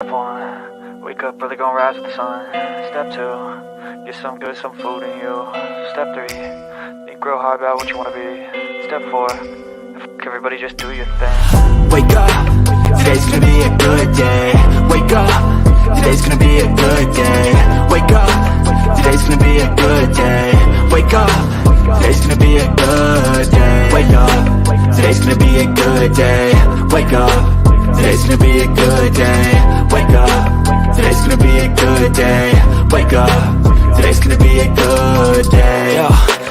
Step 1, wake up early, gonna rise with the sun. Step 2, get some good, some food in you. Step 3, think real hard about what you wanna be. Step 4, fuck everybody, just do your thing. Wake up, today's gonna be a good day. Wake up, today's gonna be a good day. Wake up, today's gonna be a good day. Wake up, today's gonna be a good day. Wake up, today's gonna be a good day. Wake up, today's gonna be a good day. Wake up, today's gonna be a good day. Wake up, today's gonna be a good day. Yo,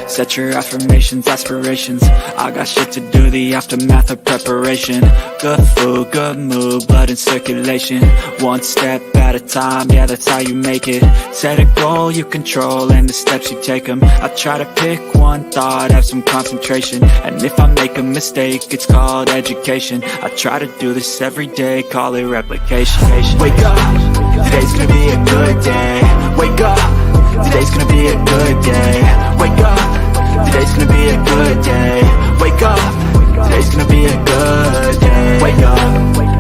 set your affirmations, aspirations. I got shit to do, the aftermath of preparation. Good food, good mood, blood in circulation. One step at a time, yeah, that's how you make it. Set a goal you control and the steps you take them. I try to pick one thought, have some concentration. And if I make a mistake, it's called education. I try to do this every day, call it replication. Wake up, today's gonna be a good day. Wake up, today's gonna be a good day. Wake up, today's gonna be a good day. Wake up, today's gonna be a good day. Wake up,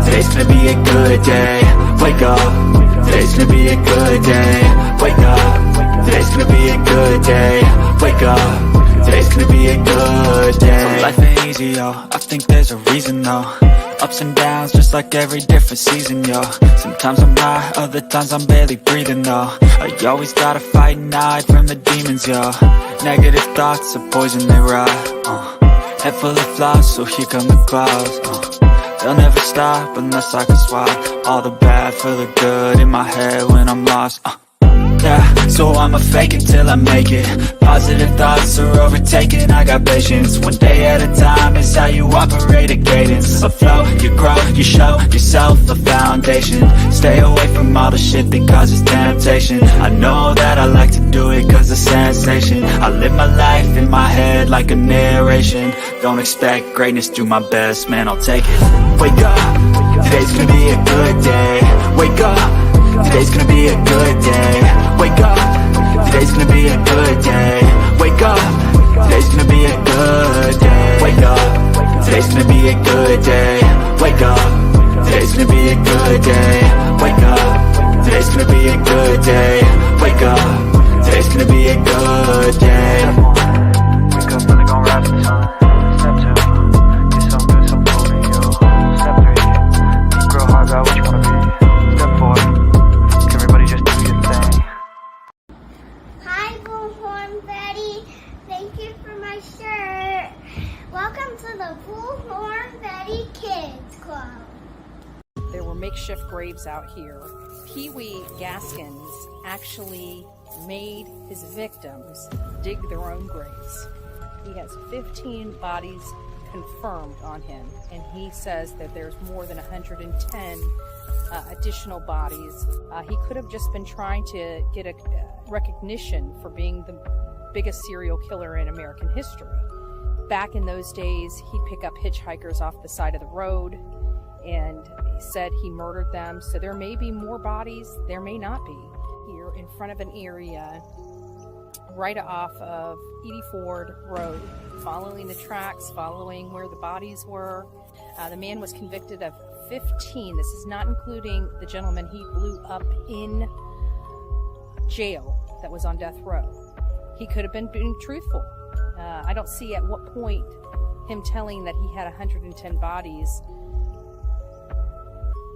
today's gonna be a good day. Wake up, today's gonna be a good day. Wake up, today's gonna be a good day. Wake up, today's gonna be a good day. So life ain't easy, yo, I think there's a reason though. Ups and downs, just like every different season, yo. Sometimes I'm high, other times I'm barely breathing, though. I always gotta fight and hide from the demons, yo. Negative thoughts are poison, they rot. Head full of flaws, so here come the clouds. They'll never stop unless I can swap all the bad for the good in my head when I'm lost. Yeah, so I'ma fake it till I make it. Positive thoughts are overtaken, I got patience. One day at a time is how you operate a cadence. A flow, you grow, you show yourself a foundation. Stay away from all the shit that causes temptation. I know that I like to do it cause it's sensation. I live my life in my head like a narration. Don't expect greatness, do my best, man, I'll take it. Wake up, today's gonna be a good day. Wake up, today's gonna be a good day. Wake up, today's gonna be a good day. Wake up, today's gonna be a good day. Wake up, today's gonna be a good day. Wake up, today's gonna be a good day. Wake up, today's gonna be a good day. Wake up, today's gonna be a good day. Wake up early, gonna rise with the sun. Step 2, get some good, some food in you. Step 3, think real hard about what you wanna be. Step 4, fuck everybody, just do your thing. Hi, Bullhorn Betty. Thank you for my shirt. Welcome to the Bullhorn Betty Kids Club. There were makeshift graves out here. Pee-wee Gaskins actually made his victims dig their own graves. He has 15 bodies confirmed on him, and he says that there's more than 110 additional bodies. He could have just been trying to get a recognition for being the biggest serial killer in American history. Back in those days, he'd pick up hitchhikers off the side of the road, and he said he murdered them. So there may be more bodies, there may not be. Here in front of an area right off of Edie Ford Road, following the tracks, following where the bodies were. The man was convicted of 15. This is not including the gentleman he blew up in jail that was on death row. He could have been being truthful. I don't see at what point him telling that he had 110 bodies.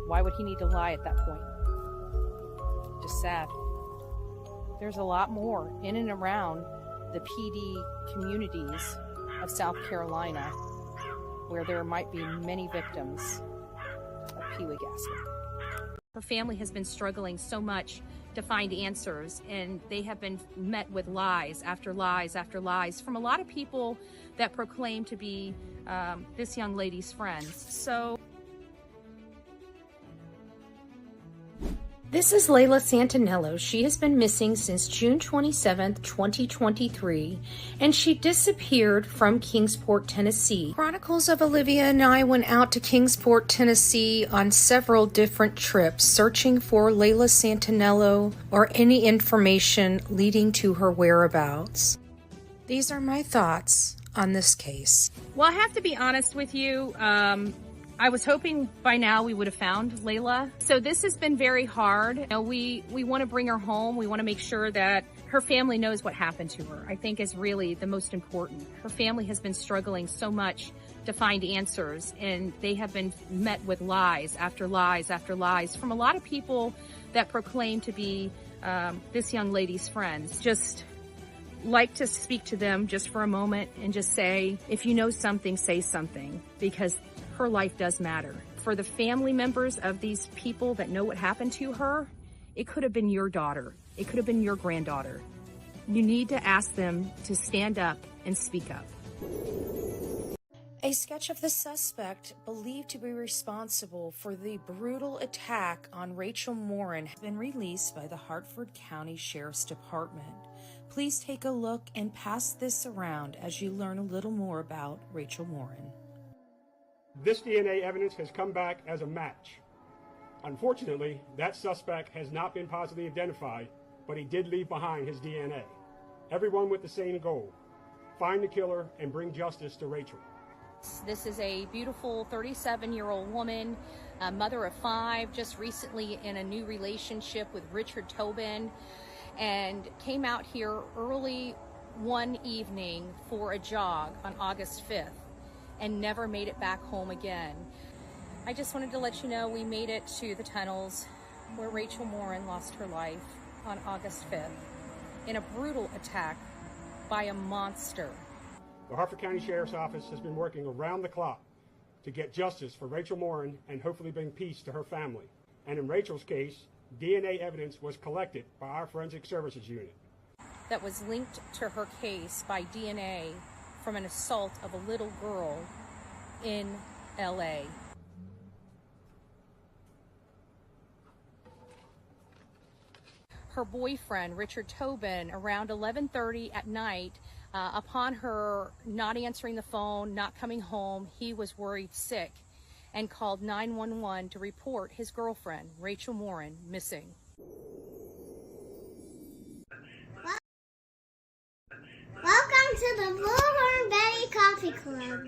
Why would he need to lie at that point? Just sad. There's a lot more in and around the PD communities of South Carolina where there might be many victims of Pee-wee Gaskin. Her family has been struggling so much to find answers, and they have been met with lies after lies after lies from a lot of people that proclaim to be this young lady's friends. So this is Layla Santinello. She has been missing since June 27th, 2023, and she disappeared from Kingsport, Tennessee. Chronicles of Olivia and I went out to Kingsport, Tennessee on several different trips, searching for Layla Santinello or any information leading to her whereabouts. These are my thoughts on this case. well, I have to be honest with you. I was hoping by now we would have found Layla. So this has been very hard. You know, we want to bring her home. We want to make sure that her family knows what happened to her, I think is really the most important. Her family has been struggling so much to find answers, and they have been met with lies after lies after lies from a lot of people that proclaim to be this young lady's friends. Just like to speak to them just for a moment and just say, if you know something, say something, because her life does matter. For the family members of these people that know what happened to her, it could have been your daughter. It could have been your granddaughter. You need to ask them to stand up and speak up. A sketch of the suspect believed to be responsible for the brutal attack on Rachel Morin has been released by the Hartford County Sheriff's Department. Please take a look and pass this around as you learn a little more about Rachel Morin. This DNA evidence has come back as a match. Unfortunately, that suspect has not been positively identified, but he did leave behind his DNA. Everyone with the same goal: find the killer and bring justice to Rachel. This is a beautiful 37-year-old woman, a mother of 5, just recently in a new relationship with Richard Tobin, and came out here early one evening for a jog on August 5th and never made it back home again. I just wanted to let you know we made it to the tunnels where Rachel Morin lost her life on August 5th in a brutal attack by a monster. The Hartford County Sheriff's Office has been working around the clock to get justice for Rachel Morin and hopefully bring peace to her family. And in Rachel's case, DNA evidence was collected by our Forensic Services Unit that was linked to her case by DNA from an assault of a little girl in LA. Her boyfriend, Richard Tobin, around 11:30 at night, upon her not answering the phone, not coming home, he was worried sick and called 911 to report his girlfriend, Rachel Morin, missing. Welcome to the Bullhorn Betty Coffee Club.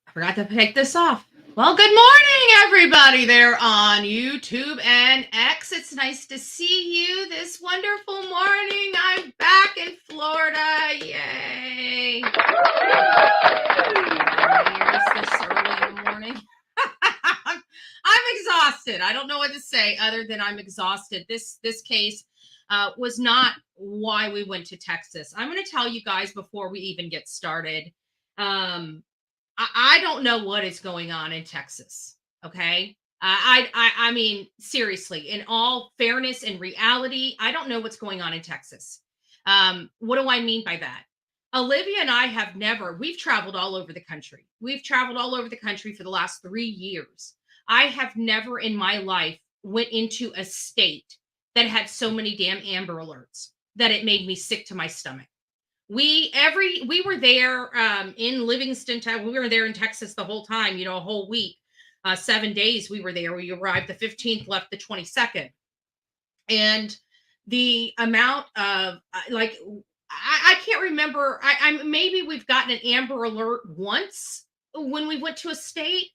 I forgot to pick this off. Well, good morning, everybody there on YouTube and X. It's nice to see you this wonderful morning. I'm back in Florida. Yay. Here's this early in the morning. I'm exhausted. I don't know what to say other than I'm exhausted. This case was not why we went to Texas. I'm going to tell you guys before we even get started. I don't know what is going on in Texas. Okay. I mean, seriously, in all fairness and reality, I don't know what's going on in Texas. What do I mean by that? Olivia and I we've traveled all over the country. We've traveled all over the country for the last 3 years. I have never in my life went into a state that had so many damn Amber Alerts that it made me sick to my stomach. We were there in Livingston. We were there in Texas the whole time, a whole week, 7 days we were there. We arrived the 15th, left the 22nd. And the amount of I can't remember. Maybe we've gotten an Amber Alert once when we went to a state.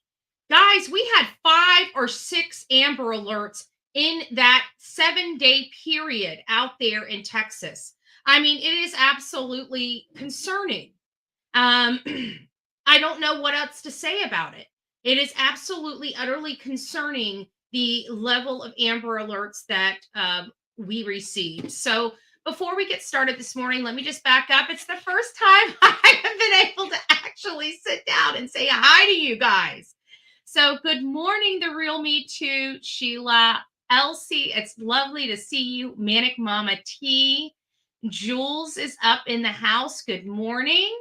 Guys, we had 5 or 6 Amber Alerts in that 7-day period out there in Texas. I mean, it is absolutely concerning. I don't know what else to say about it. It is absolutely, utterly concerning the level of Amber Alerts that we received. So before we get started this morning, let me just back up. It's the first time I have been able to actually sit down and say hi to you guys. So good morning, The Real Me Too, Sheila, Elsie. It's lovely to see you. Manic Mama T. Jules is up in the house. Good morning.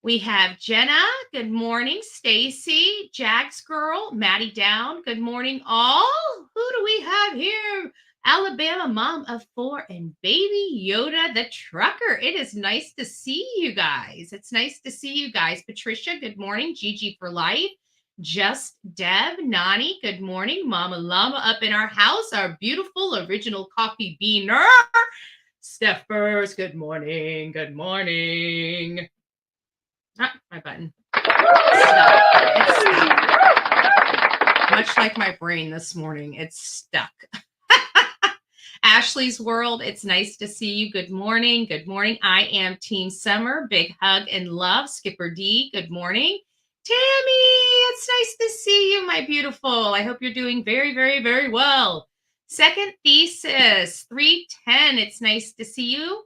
We have Jenna. Good morning. Stacy, Jags Girl, Maddie Down. Good morning, all. Who do we have here? Alabama Mom of 4 and Baby Yoda the Trucker. It is nice to see you guys. It's nice to see you guys. Patricia, good morning. Gigi for Life. Just Deb, Nani, good morning. Mama Llama up in our house. Our beautiful original coffee beaner. Steph Burrs, good morning. Good morning. Ah, my button. It's stuck. Much like my brain this morning, it's stuck. Ashley's World, it's nice to see you. Good morning. Good morning. I am Team Summer. Big hug and love. Skipper D, good morning. Tammy, it's nice to see you, my beautiful. I hope you're doing very, very, very well. Second Thesis, 310, it's nice to see you.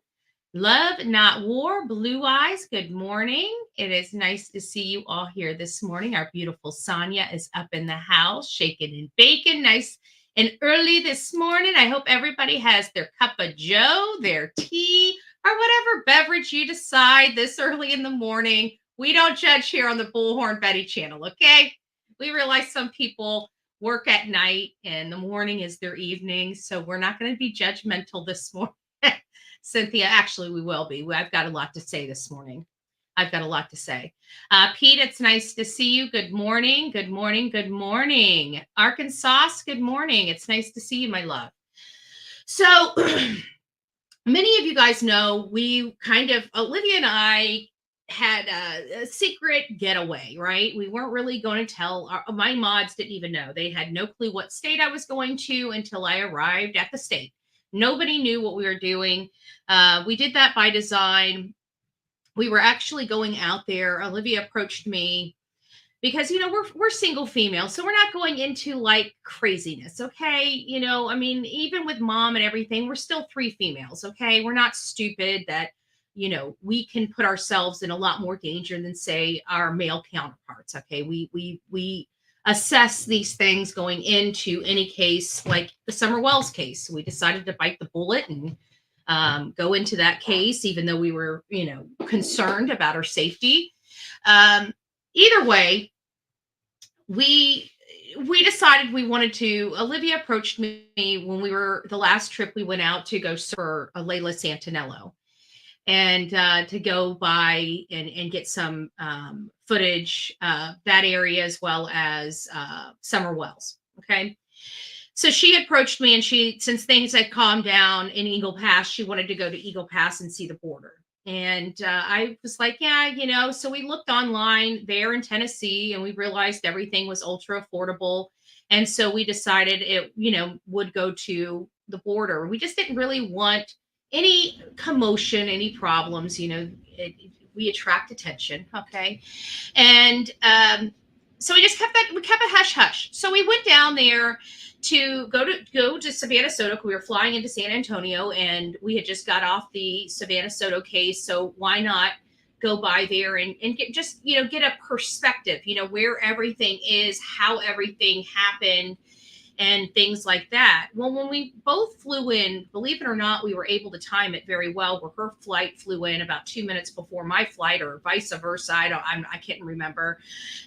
Love, Not War, Blue Eyes, good morning. It is nice to see you all here this morning. Our beautiful Sonia is up in the house, shaking and baking, nice and early this morning. I hope everybody has their cup of joe, their tea, or whatever beverage you decide this early in the morning. We don't judge here on the Bullhorn Betty channel, okay? We realize some people work at night and the morning is their evening, so we're not going to be judgmental this morning. Cynthia, actually, we will be. I've got a lot to say this morning. I've got a lot to say. Pete, it's nice to see you. Good morning. Good morning. Good morning. Arkansas, good morning. It's nice to see you, my love. So many of you guys know Olivia and I had a secret getaway, right? We weren't really going to tell. My mods didn't even know. They had no clue what state I was going to until I arrived at the state. Nobody knew what we were doing. We did that by design. We were actually going out there. Olivia approached me because, we're single female, so we're not going into like craziness, okay? Even with mom and everything, we're still 3 females, okay? We're not stupid that, we can put ourselves in a lot more danger than, say, our male counterparts, okay? We assess these things going into any case, like the Summer Wells case. We decided to bite the bullet and go into that case, even though we were, concerned about our safety. Either way, we decided we wanted to. Olivia approached me when the last trip we went out to go for Layla Santinello, and to go by and get some footage that area as well as Summer Wells. Okay. So she approached me, and since things had calmed down in Eagle Pass, she wanted to go to Eagle Pass and see the border. And I was like, yeah, so we looked online there in Tennessee, and we realized everything was ultra affordable. And so we decided it, would go to the border. We just didn't really want any commotion, any problems, we attract attention. Okay. And so we kept it hush hush. So we went down there to go to Savannah Soto. We were flying into San Antonio, and we had just got off the Savannah Soto case. So why not go by there and get a perspective, where everything is, how everything happened, and things like that. Well, when we both flew in, believe it or not, we were able to time it very well, where her flight flew in about 2 minutes before my flight, or vice versa. I can't remember.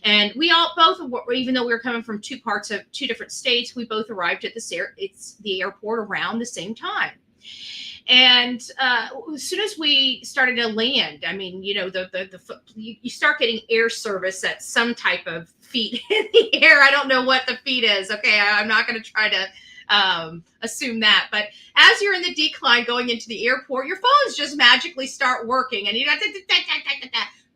And we both, even though we were coming from 2 different states, we both arrived at the airport around the same time. And as soon as we started to land, you start getting air service at some type of feet in the air. I don't know what the feet is. Okay, I'm not going to try to assume that. But as you're in the decline going into the airport, your phones just magically start working, and you got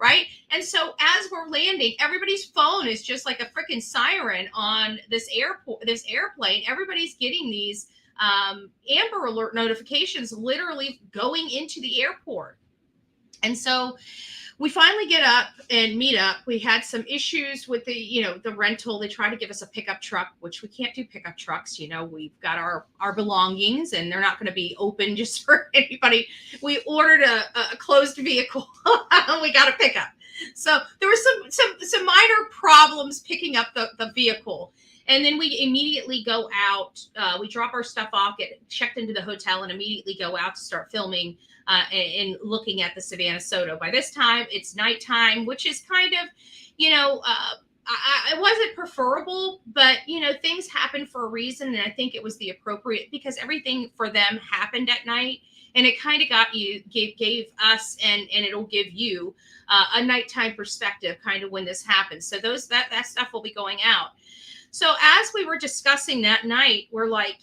right. And so as we're landing, everybody's phone is just like a freaking siren on this airplane. Everybody's getting these Amber Alert notifications literally going into the airport. And so we finally get up and meet up. We had some issues with the rental. They tried to give us a pickup truck, which we can't do pickup trucks. We've got our belongings and they're not going to be open just for anybody. We ordered a closed vehicle. We got a pickup. So there were some minor problems picking up the vehicle. And then we immediately go out. We drop our stuff off, get checked into the hotel, and immediately go out to start filming and looking at the Savannah Soto. By this time, it's nighttime, which is kind of, it wasn't preferable, but, things happen for a reason. And I think it was the appropriate, because everything for them happened at night. And it kind of gave us, and it'll give you a nighttime perspective kind of when this happens. So that stuff will be going out. So as we were discussing that night, we're like,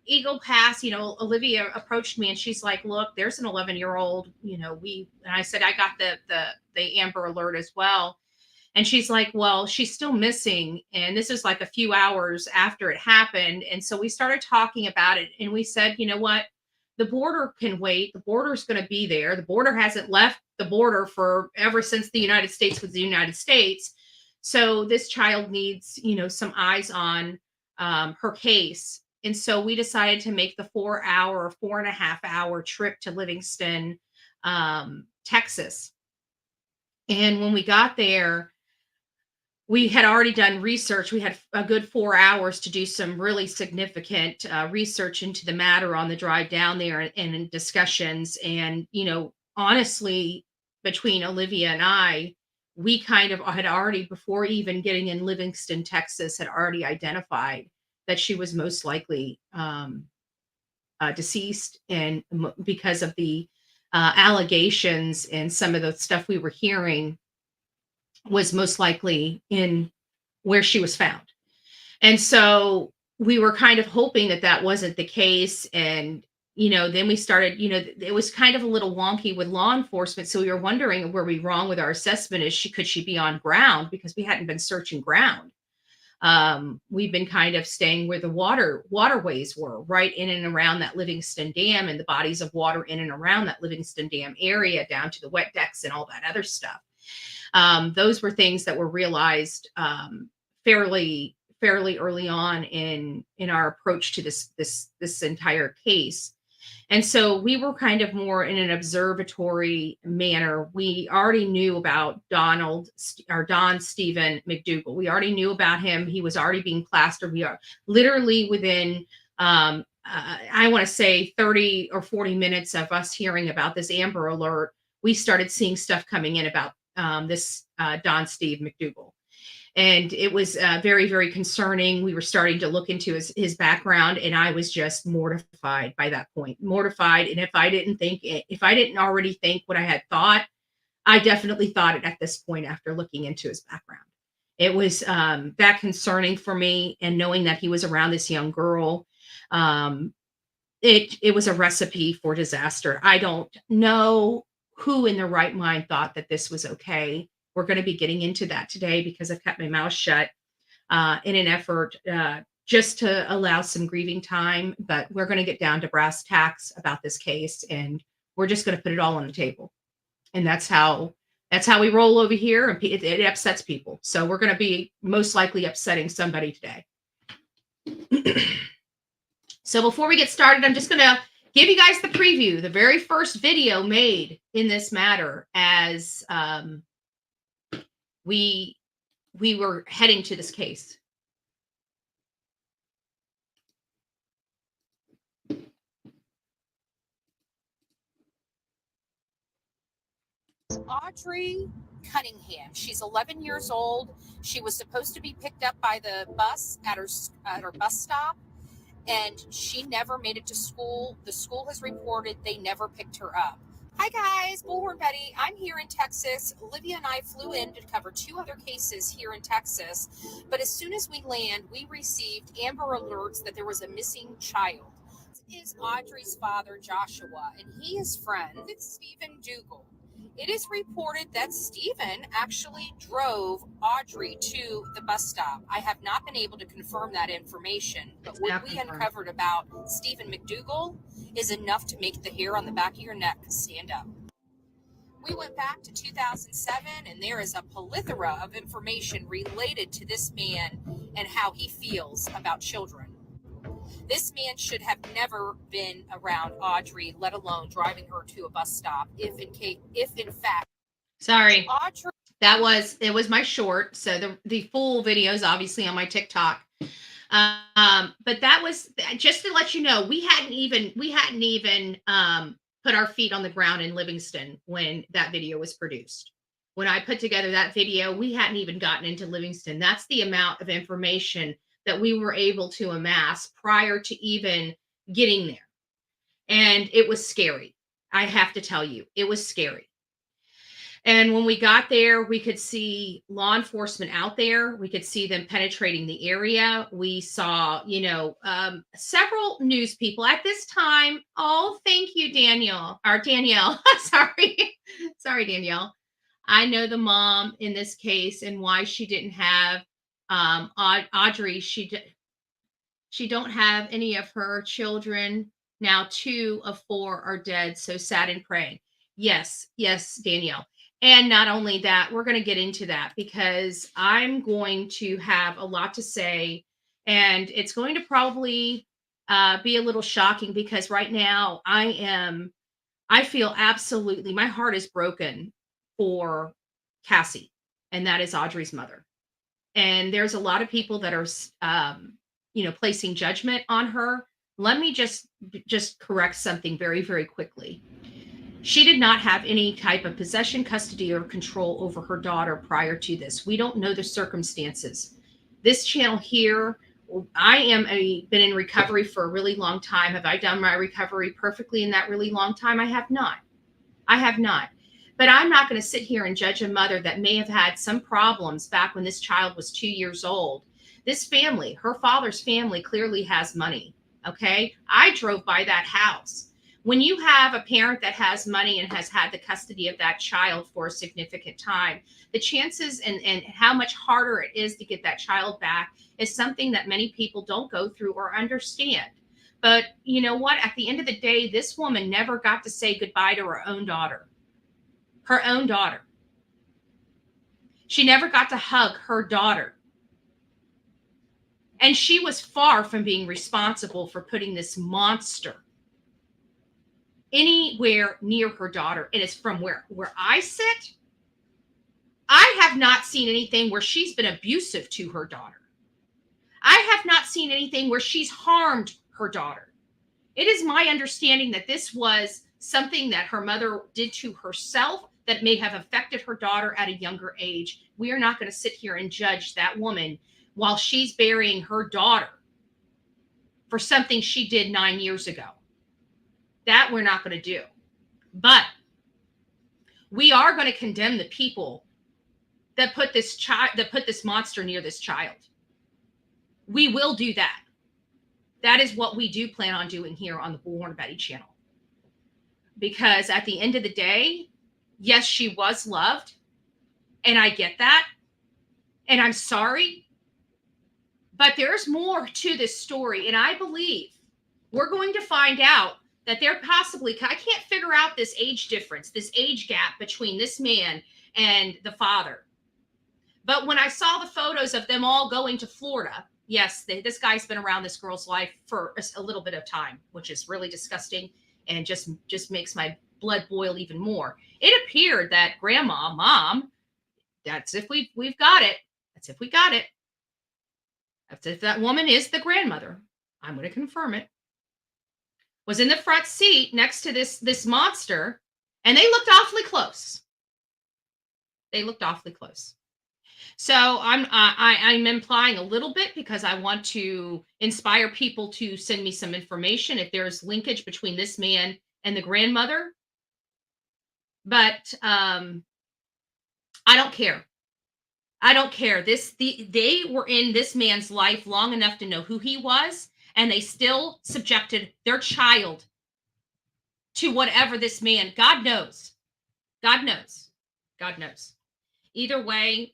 Eagle Pass, Olivia approached me and she's like, look, there's an 11-year-old, and I said, I got the Amber Alert as well. And she's like, well, she's still missing. And this is like a few hours after it happened. And so we started talking about it and we said, you know what? The border can wait. The border's going to be there. The border hasn't left the border ever since the United States was the United States. So this child needs, some eyes on her case. And so we decided to make the 4.5 hour trip to Livingston, Texas. And when we got there, we had already done research. We had a good 4 hours to do some really significant research into the matter on the drive down there and in discussions. And, honestly, between Olivia and I, we kind of had already, before even getting in Livingston, Texas, had already identified that she was most likely deceased. And because of the allegations and some of the stuff we were hearing, was most likely in where she was found. And so we were kind of hoping that wasn't the case. And, then we started, it was kind of a little wonky with law enforcement. So we were wondering, were we wrong with our assessment? Could she be on ground? Because we hadn't been searching ground. We've been kind of staying where the waterways were, right in and around that Livingston Dam and the bodies of water in and around that Livingston Dam area, down to the wet decks and all that other stuff. Those were things that were realized fairly early on in our approach to this entire case. And so we were kind of more in an observatory manner. We already knew about Don Steven McDougal. We already knew about him. He was already being plastered. We are literally within, I want to say 30 or 40 minutes of us hearing about this Amber Alert, we started seeing stuff coming in about this Don Steve McDougal. And it was very, very concerning. We were starting to look into his background, and I was just mortified by that point. Mortified. And if I didn't already think what I had thought, I definitely thought it at this point after looking into his background. It was that concerning for me, and knowing that he was around this young girl, it was a recipe for disaster. I don't know who in their right mind thought that this was okay. We're going to be getting into that today because I've kept my mouth shut in an effort just to allow some grieving time. But we're going to get down to brass tacks about this case, and we're just going to put it all on the table. And that's how we roll over here, and it upsets people. So we're going to be most likely upsetting somebody today. So before we get started, I'm just going to give you guys the preview, the very first video made in this matter as we were heading to this case. Audrii Cunningham. She's 11 years old. She was supposed to be picked up by the bus at her bus stop, and she never made it to school. The school has reported they never picked her up. Hi guys, Bullhorn Betty. I'm here in Texas. Olivia and I flew in to cover 2 other cases here in Texas, but as soon as we land, we received Amber Alerts that there was a missing child. This is Audrii's father, Joshua, and he is friends with Steven McDougal. It is reported that Steven actually drove Audrii to the bus stop. I have not been able to confirm that information, but what we uncovered about Steven McDougal is enough to make the hair on the back of your neck stand up. We went back to 2007, and there is a plethora of information related to this man and how he feels about children. This man should have never been around Audrey, let alone driving her to a bus stop. If in fact, Sorry, Audrey, it was my short. So the full video is obviously on my TikTok. But that was just to let you know, we hadn't even put our feet on the ground in Livingston when that video was produced. When I put together that video, we hadn't even gotten into Livingston. That's the amount of information that we were able to amass prior to even getting there. And it was scary. I have to tell you, it was scary. And when we got there, we could see law enforcement out there. We could see them penetrating the area. We saw, several news people at this time. Oh, thank you, Danielle. Sorry. Sorry, Danielle. I know the mom in this case and why she didn't have Audrey. She don't have any of her children. Now 2 of 4 are dead. So sad and praying. Yes, Danielle. And not only that, we're going to get into that because I'm going to have a lot to say, and it's going to probably be a little shocking because right now I feel absolutely, my heart is broken for Cassie, and that is Audrey's mother. And there's a lot of people that are, placing judgment on her. Let me just correct something very, very quickly. She did not have any type of possession, custody, or control over her daughter prior to this. We don't know the circumstances. This channel here, I am been in recovery for a really long time. Have I done my recovery perfectly in that really long time? I have not. But I'm not going to sit here and judge a mother that may have had some problems back when this child was 2 years old. This family, her father's family, clearly has money. Okay? I drove by that house. When you have a parent that has money and has had the custody of that child for a significant time, the chances and how much harder it is to get that child back is something that many people don't go through or understand. But you know what? At the end of the day, this woman never got to say goodbye to her own daughter. Her own daughter. She never got to hug her daughter. And she was far from being responsible for putting this monster anywhere near her daughter. And it's from where I sit, I have not seen anything where she's been abusive to her daughter. I have not seen anything where she's harmed her daughter. It is my understanding that this was something that her mother did to herself that may have affected her daughter at a younger age. We are not going to sit here and judge that woman while she's burying her daughter for something she did 9 years ago. That we're not going to do. But we are going to condemn the people that put this monster near this child. We will do that. That is what we do plan on doing here on the Bullhorn Betty channel. Because at the end of the day, yes, she was loved. And I get that. And I'm sorry. But there's more to this story. And I believe we're going to find out that they're possibly, I can't figure out this age difference, this age gap between this man and the father. But when I saw the photos of them all going to Florida, yes, this guy's been around this girl's life for a little bit of time, which is really disgusting and just makes my blood boil even more. It appeared that grandma, mom, that's if we've got it. That's if we got it. That's if that woman is the grandmother. I'm going to confirm it. Was in the front seat next to this monster, and they looked awfully close. So I'm implying a little bit because I want to inspire people to send me some information if there's linkage between this man and the grandmother. But I don't care. They were in this man's life long enough to know who he was. And they still subjected their child to whatever this man, God knows. Either way,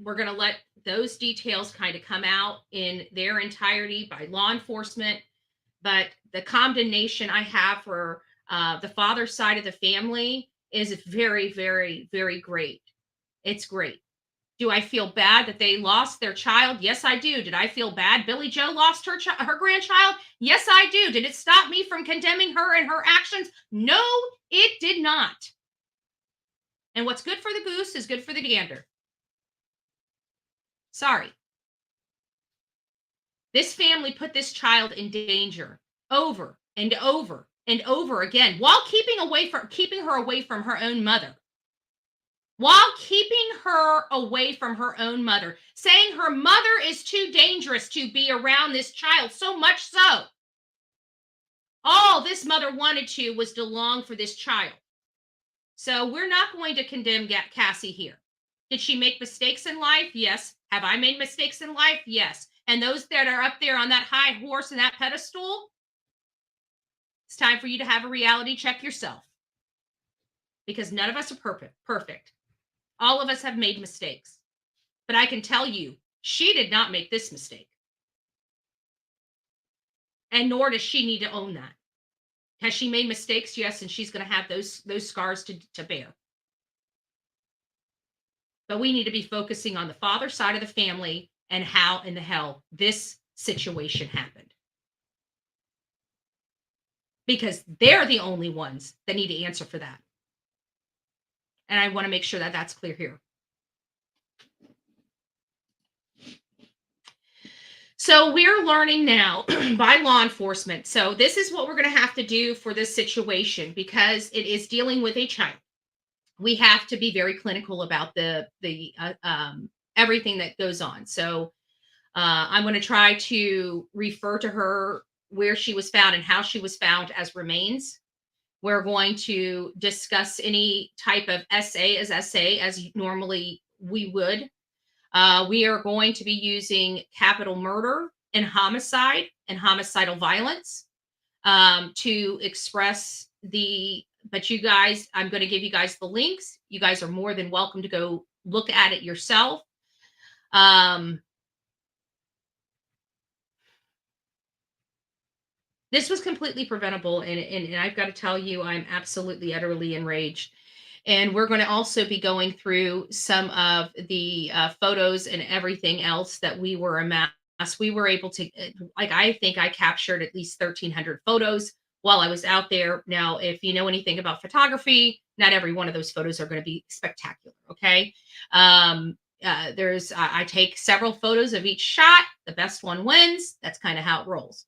we're going to let those details kind of come out in their entirety by law enforcement. But the condemnation I have for the father's side of the family is very, very, very great. It's great. Do I feel bad that they lost their child? Yes, I do. Did I feel bad Billy Joe lost her grandchild? Yes, I do. Did it stop me from condemning her and her actions? No, it did not. And what's good for the goose is good for the gander. Sorry. This family put this child in danger over and over and over again while keeping her away from her own mother. While keeping her away from her own mother, saying her mother is too dangerous to be around this child, so much so. All this mother wanted to was to long for this child. So we're not going to condemn Cassie here. Did she make mistakes in life? Yes. Have I made mistakes in life? Yes. And those that are up there on that high horse and that pedestal, it's time for you to have a reality check yourself. Because none of us are perfect. All of us have made mistakes. But I can tell you, she did not make this mistake. And nor does she need to own that. Has she made mistakes? Yes, and she's going to have those scars to bear. But we need to be focusing on the father side of the family and how in the hell this situation happened. Because they're the only ones that need to answer for that. And I want to make sure that that's clear here. So we're learning now by law enforcement. So this is what we're going to have to do for this situation because it is dealing with a child. We have to be very clinical about the everything that goes on. So I'm going to try to refer to her where she was found and how she was found as remains. We're going to discuss any type of essay as normally we would. We are going to be using capital murder and homicide and homicidal violence to express but you guys, I'm going to give you guys the links. You guys are more than welcome to go look at it yourself. This was completely preventable, and I've got to tell you, I'm absolutely, utterly enraged. And we're going to also be going through some of the photos and everything else that we were amassed. We were able to, I think I captured at least 1,300 photos while I was out there. Now, if you know anything about photography, not every one of those photos are going to be spectacular, okay? I take several photos of each shot. The best one wins. That's kind of how it rolls.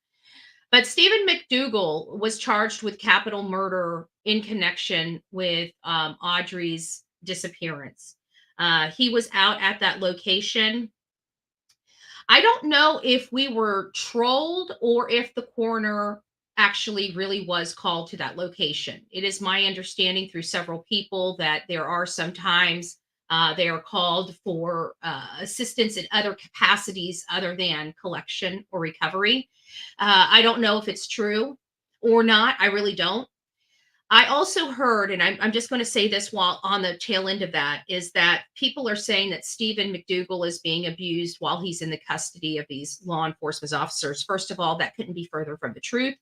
But Steven McDougal was charged with capital murder in connection with Audrii's disappearance. He was out at that location. I don't know if we were trolled or if the coroner actually really was called to that location. It is my understanding through several people that there are sometimes they are called for assistance in other capacities other than collection or recovery. I don't know if it's true or not. I really don't. I also heard, and I'm just going to say this while on the tail end of that, is that people are saying that Steven McDougal is being abused while he's in the custody of these law enforcement officers. First of all, that couldn't be further from the truth.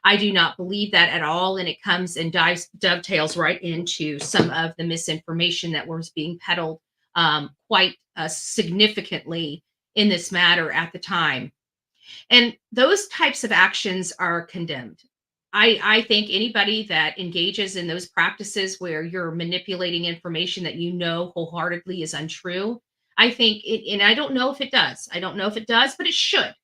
I do not believe that at all. And it comes and dovetails right into some of the misinformation that was being peddled quite significantly in this matter at the time. And those types of actions are condemned. I think anybody that engages in those practices where you're manipulating information that you know wholeheartedly is untrue, I think and I don't know if it does. I don't know if it does, but it should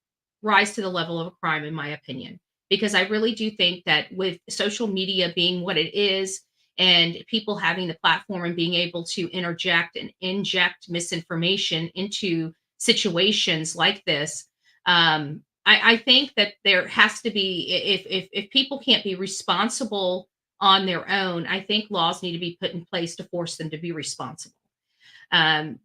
rise to the level of a crime, in my opinion. Because I really do think that with social media being what it is and people having the platform and being able to interject and inject misinformation into situations like this, I think that there has to be, if people can't be responsible on their own, I think laws need to be put in place to force them to be responsible.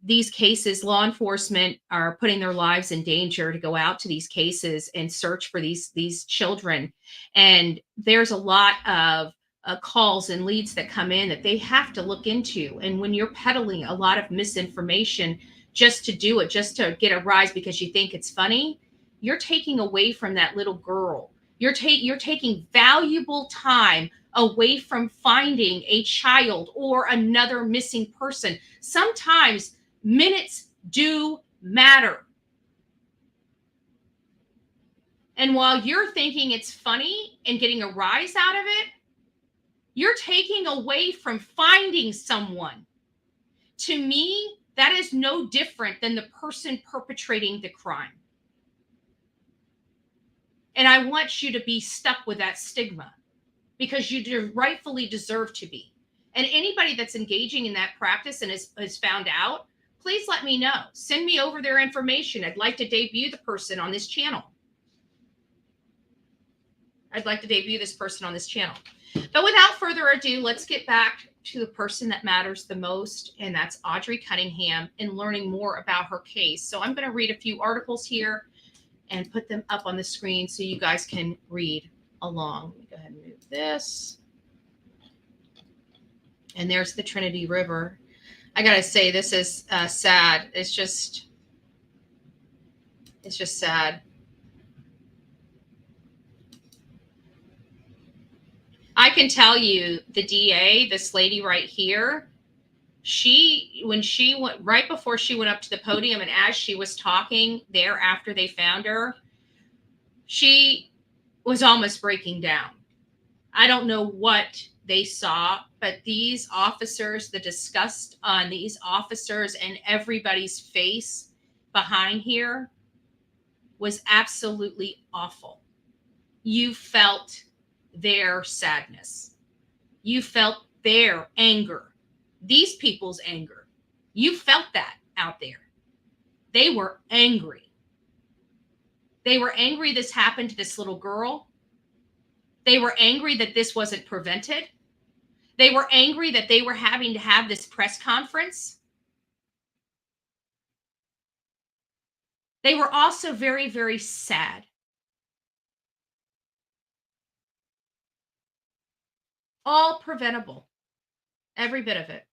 These cases, law enforcement are putting their lives in danger to go out to these cases and search for these children. And there's a lot of calls and leads that come in that they have to look into. And when you're peddling a lot of misinformation just to do it, just to get a rise because you think it's funny, you're taking away from that little girl. You're taking valuable time away from finding a child or another missing person. Sometimes minutes do matter. And while you're thinking it's funny and getting a rise out of it, you're taking away from finding someone. To me, that is no different than the person perpetrating the crime. And I want you to be stuck with that stigma because you rightfully deserve to be. And anybody that's engaging in that practice and has found out, please let me know. Send me over their information. I'd like to debut the person on this channel. I'd like to debut this person on this channel. But without further ado, let's get back to the person that matters the most, and that's Audrii Cunningham, and learning more about her case. So I'm going to read a few articles here and put them up on the screen so you guys can read along. Let me go ahead and move this. And there's the Trinity River. I got to say, this is sad. It's just sad. I can tell you the DA, this lady right here, when she went, right before she went up to the podium and as she was talking there after they found her, she was almost breaking down. I don't know what they saw, but these officers, the disgust on these officers and everybody's face behind here was absolutely awful. You felt their sadness. You felt their anger, these people's anger. You felt that out there. They were angry. They were angry this happened to this little girl. They were angry that this wasn't prevented. They were angry that they were having to have this press conference. They were also very, very sad. All preventable. Every bit of it.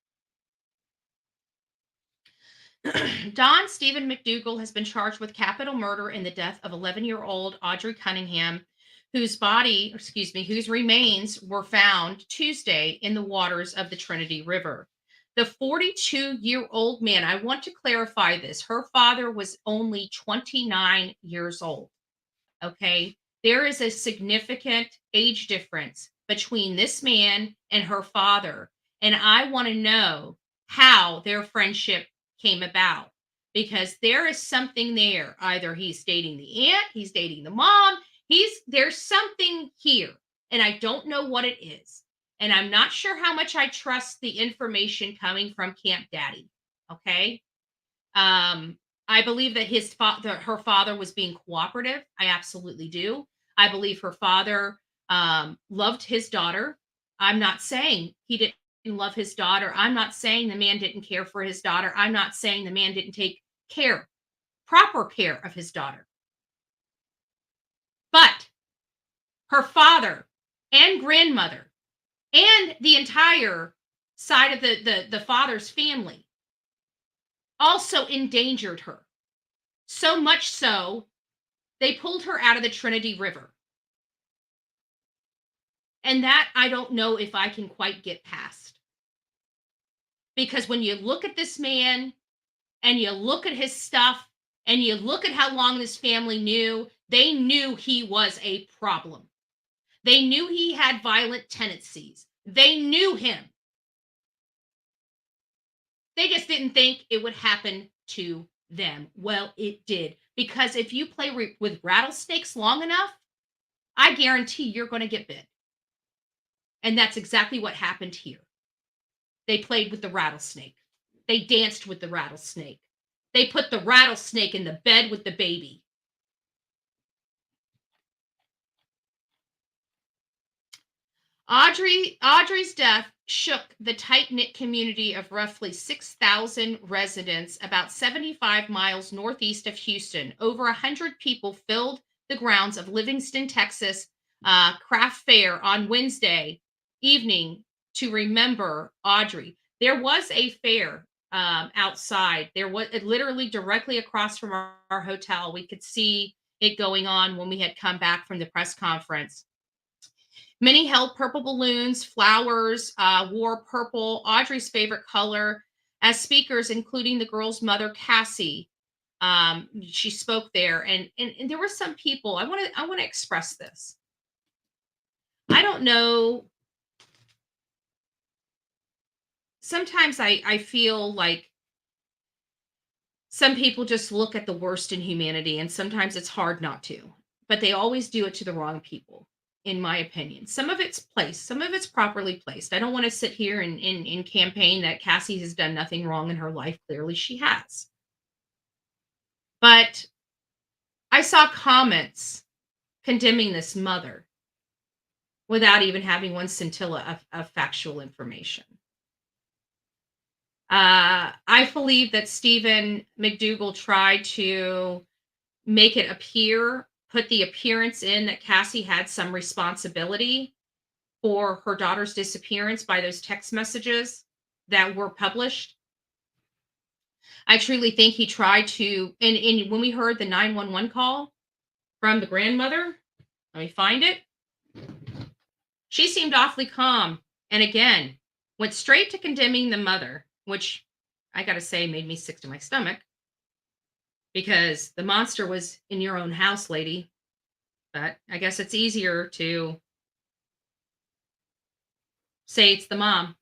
Don Steven McDougal has been charged with capital murder in the death of 11-year-old Audrii Cunningham, whose remains were found Tuesday in the waters of the Trinity River. The 42-year-old man, I want to clarify this, her father was only 29 years old. Okay? There is a significant age difference between this man and her father. And I want to know how their friendship came about, because there is something there. Either he's dating the aunt, he's dating the mom, there's something here, and I don't know what it is. And I'm not sure how much I trust the information coming from Camp Daddy. Okay. I believe that her father was being cooperative. I absolutely do. I believe her father loved his daughter. I'm not saying he didn't love his daughter. I'm not saying the man didn't care for his daughter. I'm not saying the man didn't take proper care of his daughter. But her father and grandmother and the entire side of the father's family also endangered her. So much so, they pulled her out of the Trinity River. And that I don't know if I can quite get past. Because when you look at this man and you look at his stuff and you look at how long this family knew, they knew he was a problem. They knew he had violent tendencies. They knew him. They just didn't think it would happen to them. Well, it did. Because if you play with rattlesnakes long enough, I guarantee you're going to get bit. And that's exactly what happened here. They played with the rattlesnake. They danced with the rattlesnake. They put the rattlesnake in the bed with the baby. Audrii's death shook the tight-knit community of roughly 6,000 residents about 75 miles northeast of Houston. Over 100 people filled the grounds of Livingston, Texas craft fair on Wednesday evening to remember Audrii. There was a fair outside. There was literally directly across from our hotel. We could see it going on when we had come back from the press conference. Many held purple balloons, flowers, wore purple, Audrii's favorite color, as speakers, including the girl's mother, Cassie. She spoke there, and there were some people. I want to express this. I don't know. Sometimes I feel like some people just look at the worst in humanity, and sometimes it's hard not to, but they always do it to the wrong people, in my opinion. Some of it's placed, some of it's properly placed. I don't want to sit here and campaign that Cassie has done nothing wrong in her life. Clearly she has. But I saw comments condemning this mother without even having one scintilla of factual information. I believe that Steven McDougal tried to make it appear, put the appearance in that Cassie had some responsibility for her daughter's disappearance by those text messages that were published. I truly think he tried to, and when we heard the 911 call from the grandmother, let me find it. She seemed awfully calm. And again, went straight to condemning the mother, which I got to say made me sick to my stomach, because the monster was in your own house, lady. But I guess it's easier to say it's the mom.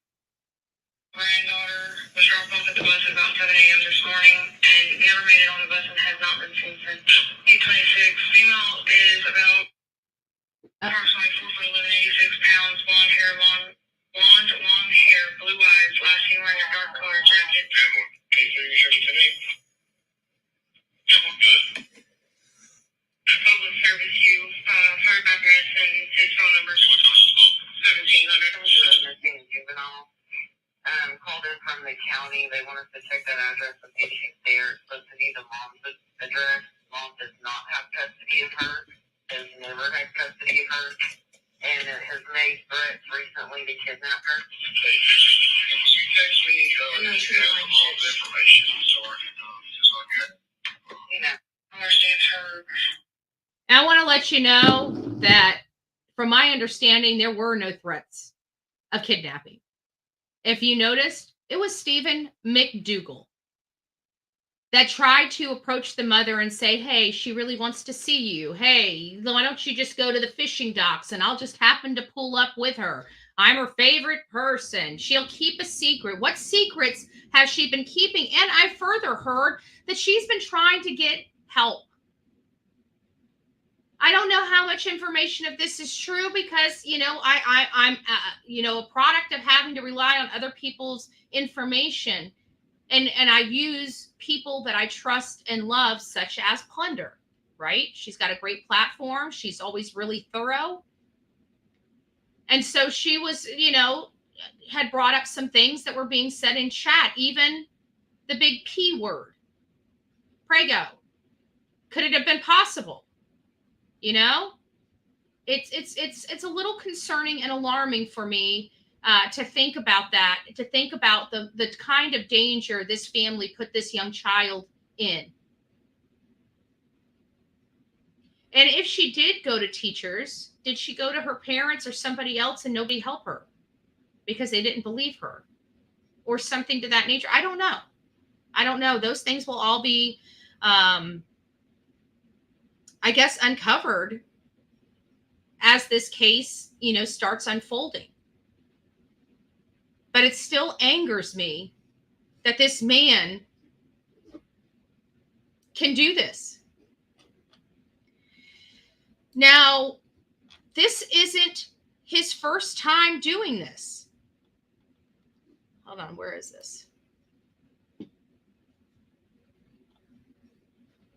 Granddaughter was dropped off at the bus at about 7 a.m. this morning and never made it on the bus and has not been seen since. 826. Female is about approximately 4 foot 11, 86 pounds, blonde hair, long hair, blue eyes, last seen wearing a dark colored jacket. Can you hear me today? Yeah, well, good. Public service, you heard my address and his phone number. What time is it called? 1700. Missing juvenile. Called in from the county. They want us to check that address. The patient there is supposed to be the mom's address. Mom does not have custody of her. Has never had custody of her. And has made threats recently to kidnap her. She texted me and she has all the information. So it's all good. You know, I understand her. I want to let you know that from my understanding, there were no threats of kidnapping. If you noticed, it was Steven McDougal that tried to approach the mother and say, hey, she really wants to see you. Hey, why don't you just go to the fishing docks and I'll just happen to pull up with her. I'm her favorite person. She'll keep a secret. What secrets has she been keeping? And I further heard that she's been trying to get help. I don't know how much information of this is true because, you know, I'm a product of having to rely on other people's information. And I use people that I trust and love, such as Plunder, right? She's got a great platform. She's always really thorough. And so she was, had brought up some things that were being said in chat, even the big P word, Prego. Could it have been possible? It's a little concerning and alarming for me to think about that, to think about the kind of danger this family put this young child in. And if she did go to teachers, did she go to her parents or somebody else and nobody helped her because they didn't believe her or something to that nature? I don't know. Those things will all be, I guess, uncovered as this case, starts unfolding. But it still angers me that this man can do this. Now, this isn't his first time doing this. Hold on, where is this?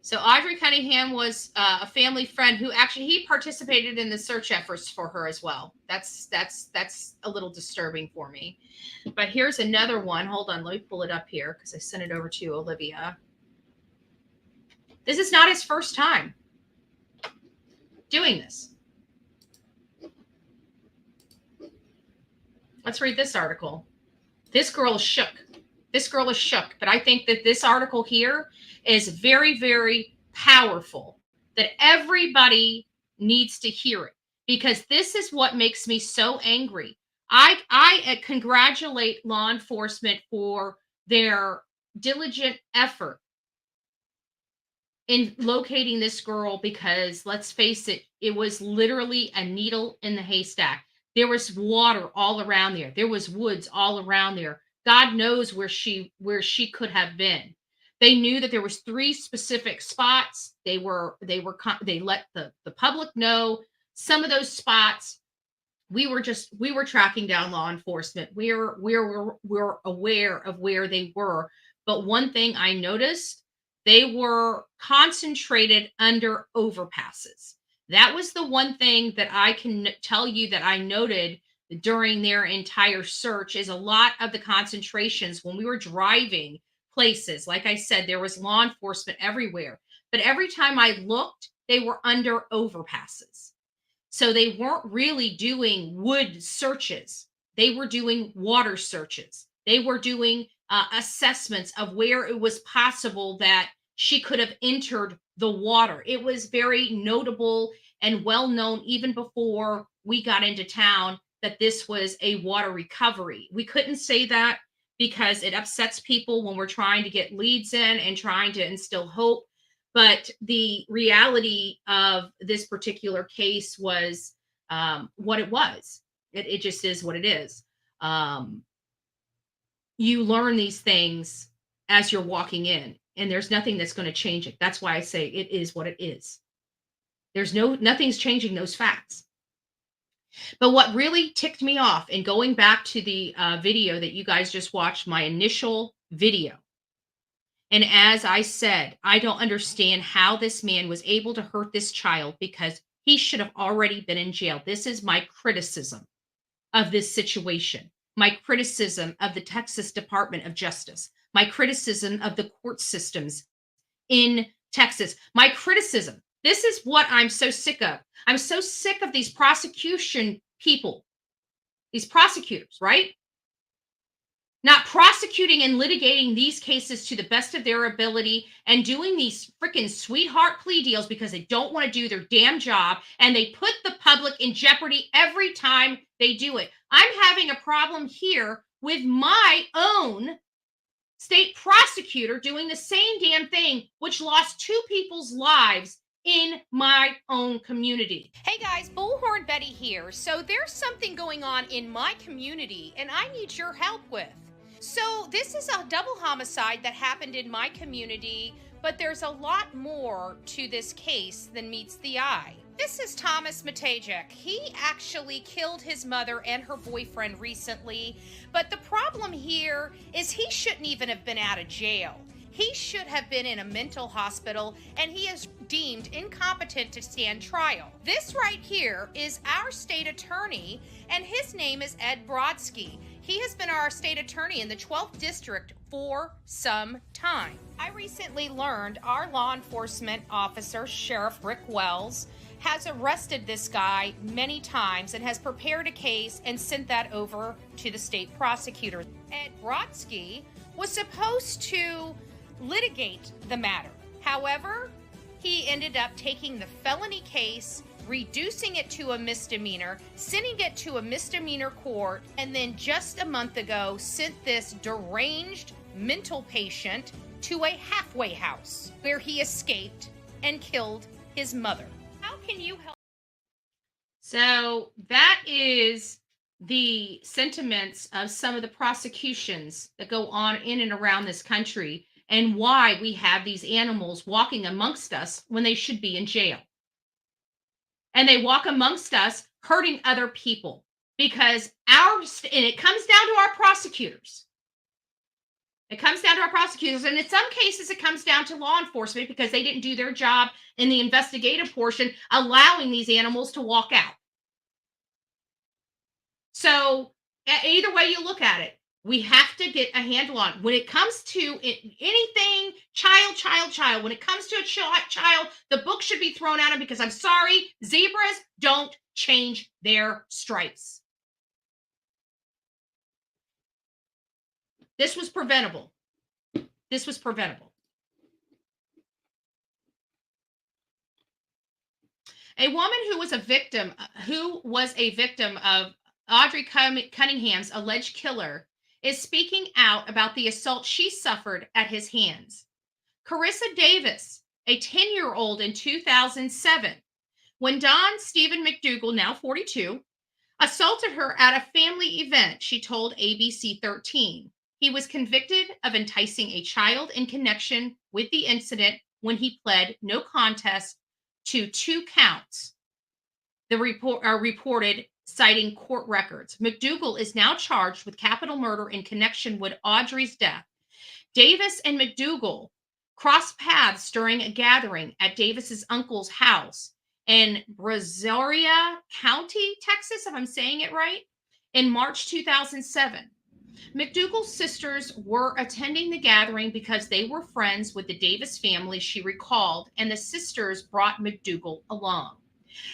So Audrii Cunningham was a family friend who actually, he participated in the search efforts for her as well. That's a little disturbing for me. But here's another one. Hold on, let me pull it up here because I sent it over to Olivia. This is not his first time doing this. Let's read this article. This girl is shook. This girl is shook. But I think that this article here is very, very powerful, that everybody needs to hear it. because this is what makes me so angry. I congratulate law enforcement for their diligent effort in locating this girl, because let's face it, it was literally a needle in the haystack. There was water all around there. There was woods all around there. God knows where she could have been. They knew that there was 3 specific spots. They let the public know some of those spots. We were tracking down law enforcement. We're aware of where they were. But one thing I noticed, they were concentrated under overpasses. That was the one thing that I can tell you that I noted during their entire search, is a lot of the concentrations when we were driving places. Like I said, there was law enforcement everywhere. But every time I looked, they were under overpasses. So they weren't really doing wood searches. They were doing water searches. They were doing assessments of where it was possible that she could have entered the water. It was very notable and well known even before we got into town that this was a water recovery. We couldn't say that because it upsets people when we're trying to get leads in and trying to instill hope. But the reality of this particular case was what it was. It just is what it is. You learn these things as you're walking in, and there's nothing that's going to change it. That's why I say it is what it is. Nothing's changing those facts. But what really ticked me off, and going back to the video that you guys just watched, my initial video, and as I said, I don't understand how this man was able to hurt this child, because he should have already been in jail. This is my criticism of this situation, my criticism of the Texas Department of Justice, my criticism of the court systems in Texas, my criticism. This is what I'm so sick of. I'm so sick of these prosecution people, these prosecutors, right? Not prosecuting and litigating these cases to the best of their ability and doing these freaking sweetheart plea deals because they don't want to do their damn job, and they put the public in jeopardy every time they do it. I'm having a problem here with my own state prosecutor doing the same damn thing, which lost 2 people's lives in my own community. Hey guys, Bullhorn Betty here. So there's something going on in my community and I need your help with. So this is a double homicide that happened in my community, but there's a lot more to this case than meets the eye. This is Thomas Matajek. He actually killed his mother and her boyfriend recently, but the problem here is he shouldn't even have been out of jail. He should have been in a mental hospital, and he is deemed incompetent to stand trial. This right here is our state attorney, and his name is Ed Brodsky. He has been our state attorney in the 12th district for some time. I recently learned our law enforcement officer, Sheriff Rick Wells, has arrested this guy many times and has prepared a case and sent that over to the state prosecutor. Ed Brodsky was supposed to litigate the matter. However, he ended up taking the felony case, reducing it to a misdemeanor, sending it to a misdemeanor court, and then just a month ago sent this deranged mental patient to a halfway house where he escaped and killed his mother. How can you help? So that is the sentiments of some of the prosecutions that go on in and around this country, and why we have these animals walking amongst us when they should be in jail. And they walk amongst us hurting other people because and it comes down to our prosecutors. It comes down to our prosecutors. And in some cases, it comes down to law enforcement because they didn't do their job in the investigative portion, allowing these animals to walk out. So either way you look at it, we have to get a handle on when it comes to anything child. When it comes to a child, the book should be thrown at him because I'm sorry, zebras don't change their stripes. This was preventable. This was preventable. A woman who was a victim of Audrii Cunningham's alleged killer is speaking out about the assault she suffered at his hands. Carissa Davis, a 10-year-old in 2007, when Don Steven McDougal, now 42, assaulted her at a family event, she told ABC 13. He was convicted of enticing a child in connection with the incident when he pled no contest to 2 counts. The report reported, citing court records. McDougal is now charged with capital murder in connection with Audrey's death. Davis and McDougal crossed paths during a gathering at Davis's uncle's house in Brazoria County, Texas, if I'm saying it right, in March 2007. McDougal's sisters were attending the gathering because they were friends with the Davis family, she recalled, and the sisters brought McDougal along.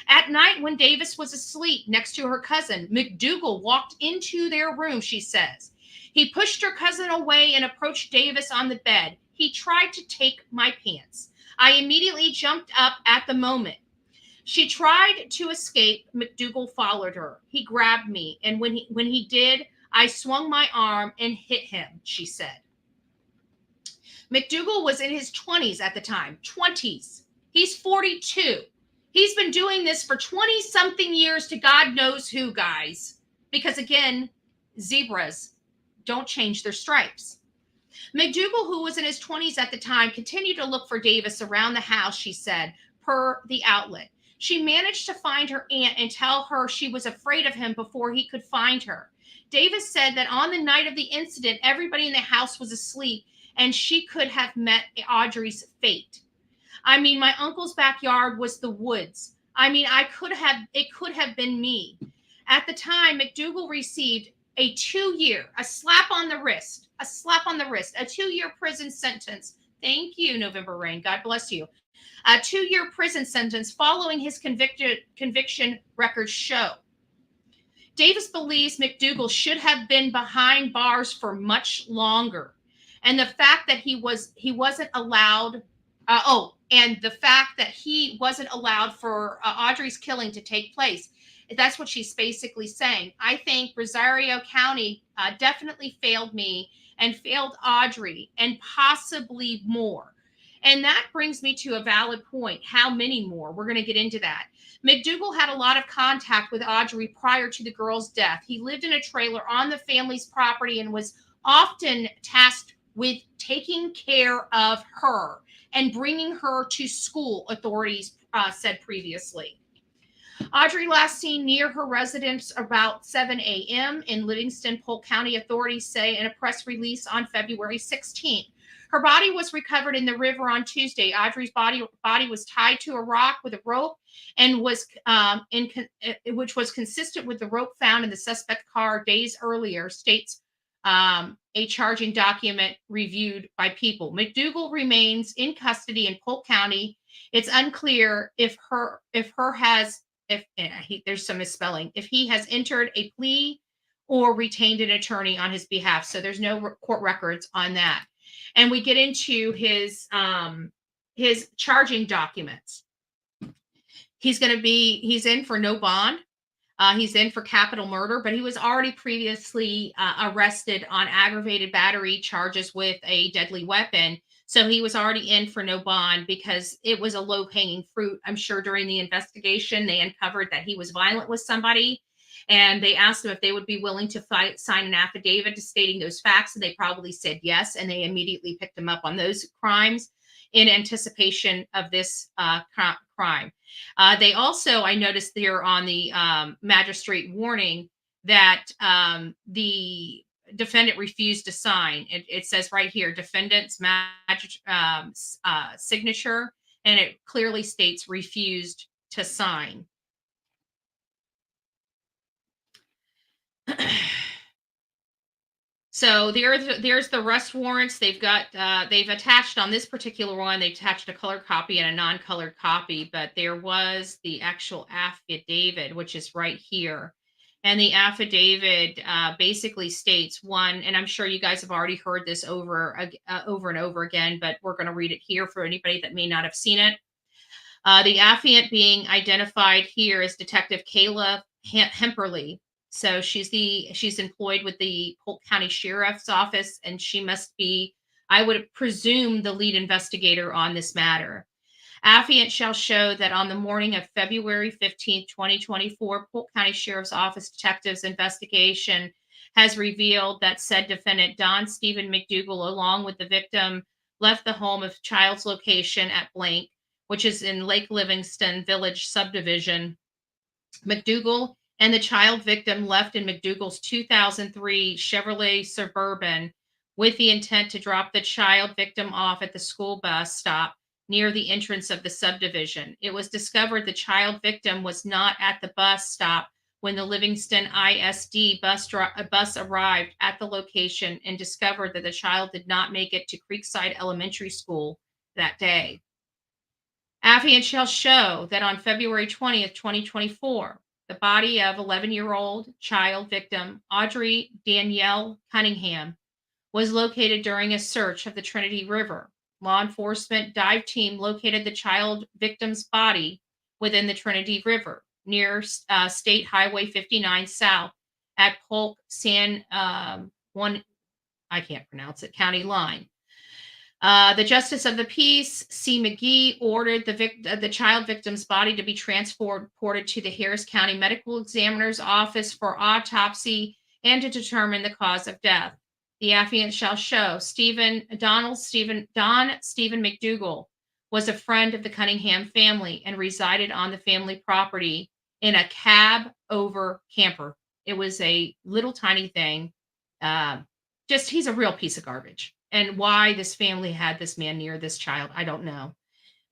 At night, when Davis was asleep next to her cousin, McDougal walked into their room, she says. He pushed her cousin away and approached Davis on the bed. He tried to take my pants. I immediately jumped up at the moment. She tried to escape. McDougal followed her. He grabbed me, and when he did, I swung my arm and hit him, she said. McDougal was in his 20s at the time. 20s. He's 42. He's been doing this for 20-something years to God knows who, guys. Because, again, zebras don't change their stripes. McDougal, who was in his 20s at the time, continued to look for Davis around the house, she said, per the outlet. She managed to find her aunt and tell her she was afraid of him before he could find her. Davis said that on the night of the incident, everybody in the house was asleep and she could have met Audrey's fate. I mean, my uncle's backyard was the woods. I mean, it could have been me. At the time, McDougal received a 2-year, a 2-year prison sentence. Thank you, November Rain. God bless you. A 2-year prison sentence following his conviction records show. Davis believes McDougal should have been behind bars for much longer. And the fact that he wasn't allowed for Audrey's killing to take place. That's what she's basically saying. I think Rosario County definitely failed me and failed Audrey and possibly more. And that brings me to a valid point. How many more? We're going to get into that. McDougal had a lot of contact with Audrey prior to the girl's death. He lived in a trailer on the family's property and was often tasked with taking care of her and bringing her to school, authorities said previously. Audrey last seen near her residence about 7 a.m. in Livingston, Polk County, authorities say in a press release on February 16th. Her body was recovered in the river on Tuesday. Audrey's body was tied to a rock with a rope and was which was consistent with the rope found in the suspect car days earlier, states a charging document reviewed by People. McDougal remains in custody in Polk County. It's unclear if there's some misspelling, if he has entered a plea or retained an attorney on his behalf. So there's no court records on that. And we get into his charging documents. He's in for no bond. He's in for capital murder, but he was already previously arrested on aggravated battery charges with a deadly weapon. So he was already in for no bond because it was a low-hanging fruit. I'm sure during the investigation, they uncovered that he was violent with somebody, and they asked him if they would be willing to sign an affidavit stating those facts, and they probably said yes, and they immediately picked him up on those crimes in anticipation of this crime. They also, I noticed there on the magistrate warning that the defendant refused to sign. It says right here, defendant's signature, and it clearly states refused to sign. So there's the arrest warrants. They've attached on this particular one, they attached a colored copy and a non-colored copy, but there was the actual affidavit, which is right here. And the affidavit basically states one, and I'm sure you guys have already heard this over and over again, but we're going to read it here for anybody that may not have seen it. The affiant being identified here is Detective Kayla Hemperly. So she's employed with the Polk County Sheriff's Office, and she must be, I would presume, the lead investigator on this matter. Affiant shall show that on the morning of February 15th, 2024, Polk County Sheriff's Office detectives' investigation has revealed that said defendant, Don Steven McDougal, along with the victim, left the home of child's location at blank, which is in Lake Livingston Village subdivision. McDougal and the child victim left in McDougal's 2003 Chevrolet Suburban with the intent to drop the child victim off at the school bus stop near the entrance of the subdivision. It was discovered the child victim was not at the bus stop when the Livingston ISD bus arrived at the location and discovered that the child did not make it to Creekside Elementary School that day. Affiant shall show that on February 20th, 2024, the body of 11-year-old child victim Audrii Danielle Cunningham was located during a search of the Trinity River. Law enforcement dive team located the child victim's body within the Trinity River near State Highway 59 South at Polk San County line. The Justice of the Peace, C. McGee, ordered the child victim's body to be transported to the Harris County Medical Examiner's Office for autopsy and to determine the cause of death. The affiant shall show Don Steven McDougal was a friend of the Cunningham family and resided on the family property in a cab over camper. It was a little tiny thing. He's a real piece of garbage. And why this family had this man near this child, I don't know.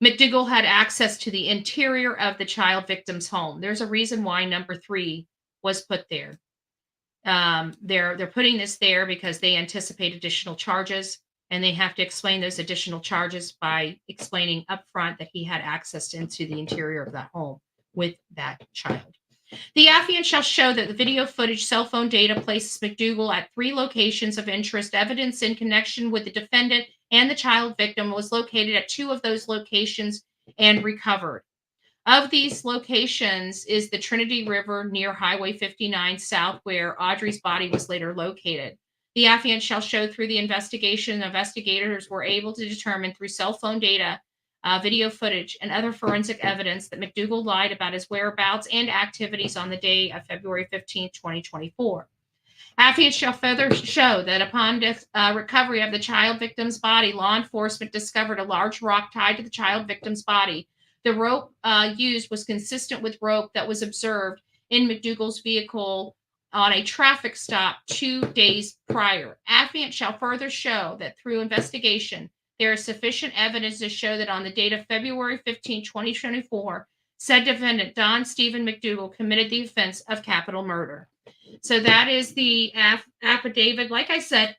McDougal had access to the interior of the child victim's home. There's a reason why number 3 was put there. They're putting this there because they anticipate additional charges, and they have to explain those additional charges by explaining upfront that he had access into the interior of that home with that child. The affiant shall show that the video footage, cell phone data places McDougal at 3 locations of interest. Evidence in connection with the defendant and the child victim was located at 2 of those locations and recovered. Of these locations is the Trinity River near Highway 59 South, where Audrii's body was later located. The affiant shall show through the investigation, investigators were able to determine through cell phone data, video footage, and other forensic evidence that McDougal lied about his whereabouts and activities on the day of February 15, 2024. Affiant shall further show that upon recovery of the child victim's body, law enforcement discovered a large rock tied to the child victim's body. The rope used was consistent with rope that was observed in McDougal's vehicle on a traffic stop 2 days prior. Affiant shall further show that through investigation, there is sufficient evidence to show that on the date of February 15, 2024, said defendant Don Steven McDougal committed the offense of capital murder. So that is the affidavit. Like I said,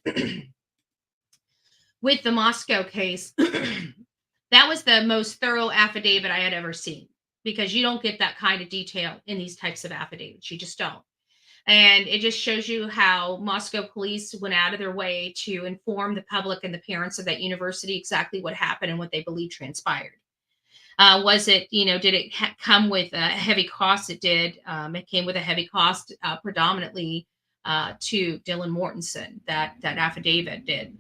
with the Moscow case, that was the most thorough affidavit I had ever seen, because you don't get that kind of detail in these types of affidavits. You just don't. And it just shows you how Moscow police went out of their way to inform the public and the parents of that university exactly what happened and what they believe transpired. Was it, did it come with a heavy cost? It did. It came with a heavy cost predominantly to Dylan Mortensen, that affidavit did.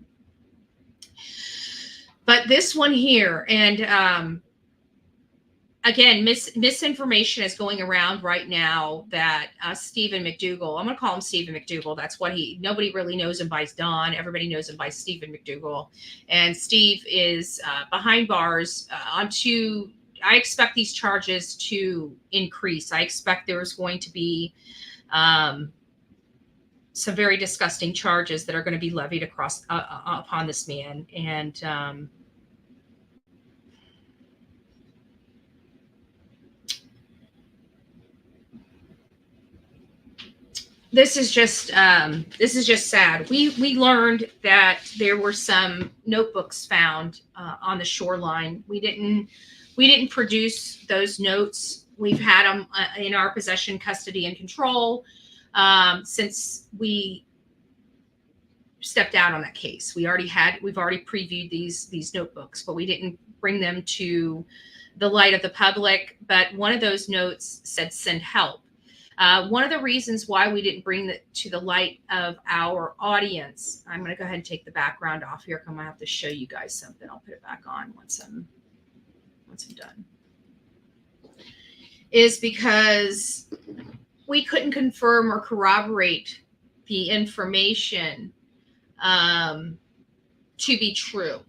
But this one here, and again, misinformation is going around right now that Steven McDougal, I'm going to call him Steven McDougal. That's what nobody really knows him by Don. Everybody knows him by Steven McDougal. And Steve is behind bars I expect these charges to increase. I expect there's going to be some very disgusting charges that are going to be levied across upon this man. And this is just sad. We learned that there were some notebooks found on the shoreline. We didn't produce those notes. We've had them in our possession, custody, and control since we stepped out on that case. We've already previewed these notebooks, but we didn't bring them to the light of the public, but one of those notes said send help. One of the reasons why we didn't bring it to the light of our audience, I'm going to go ahead and take the background off here. I'm going to have to show you guys something. I'll put it back on once I'm done. Is because we couldn't confirm or corroborate the information to be true.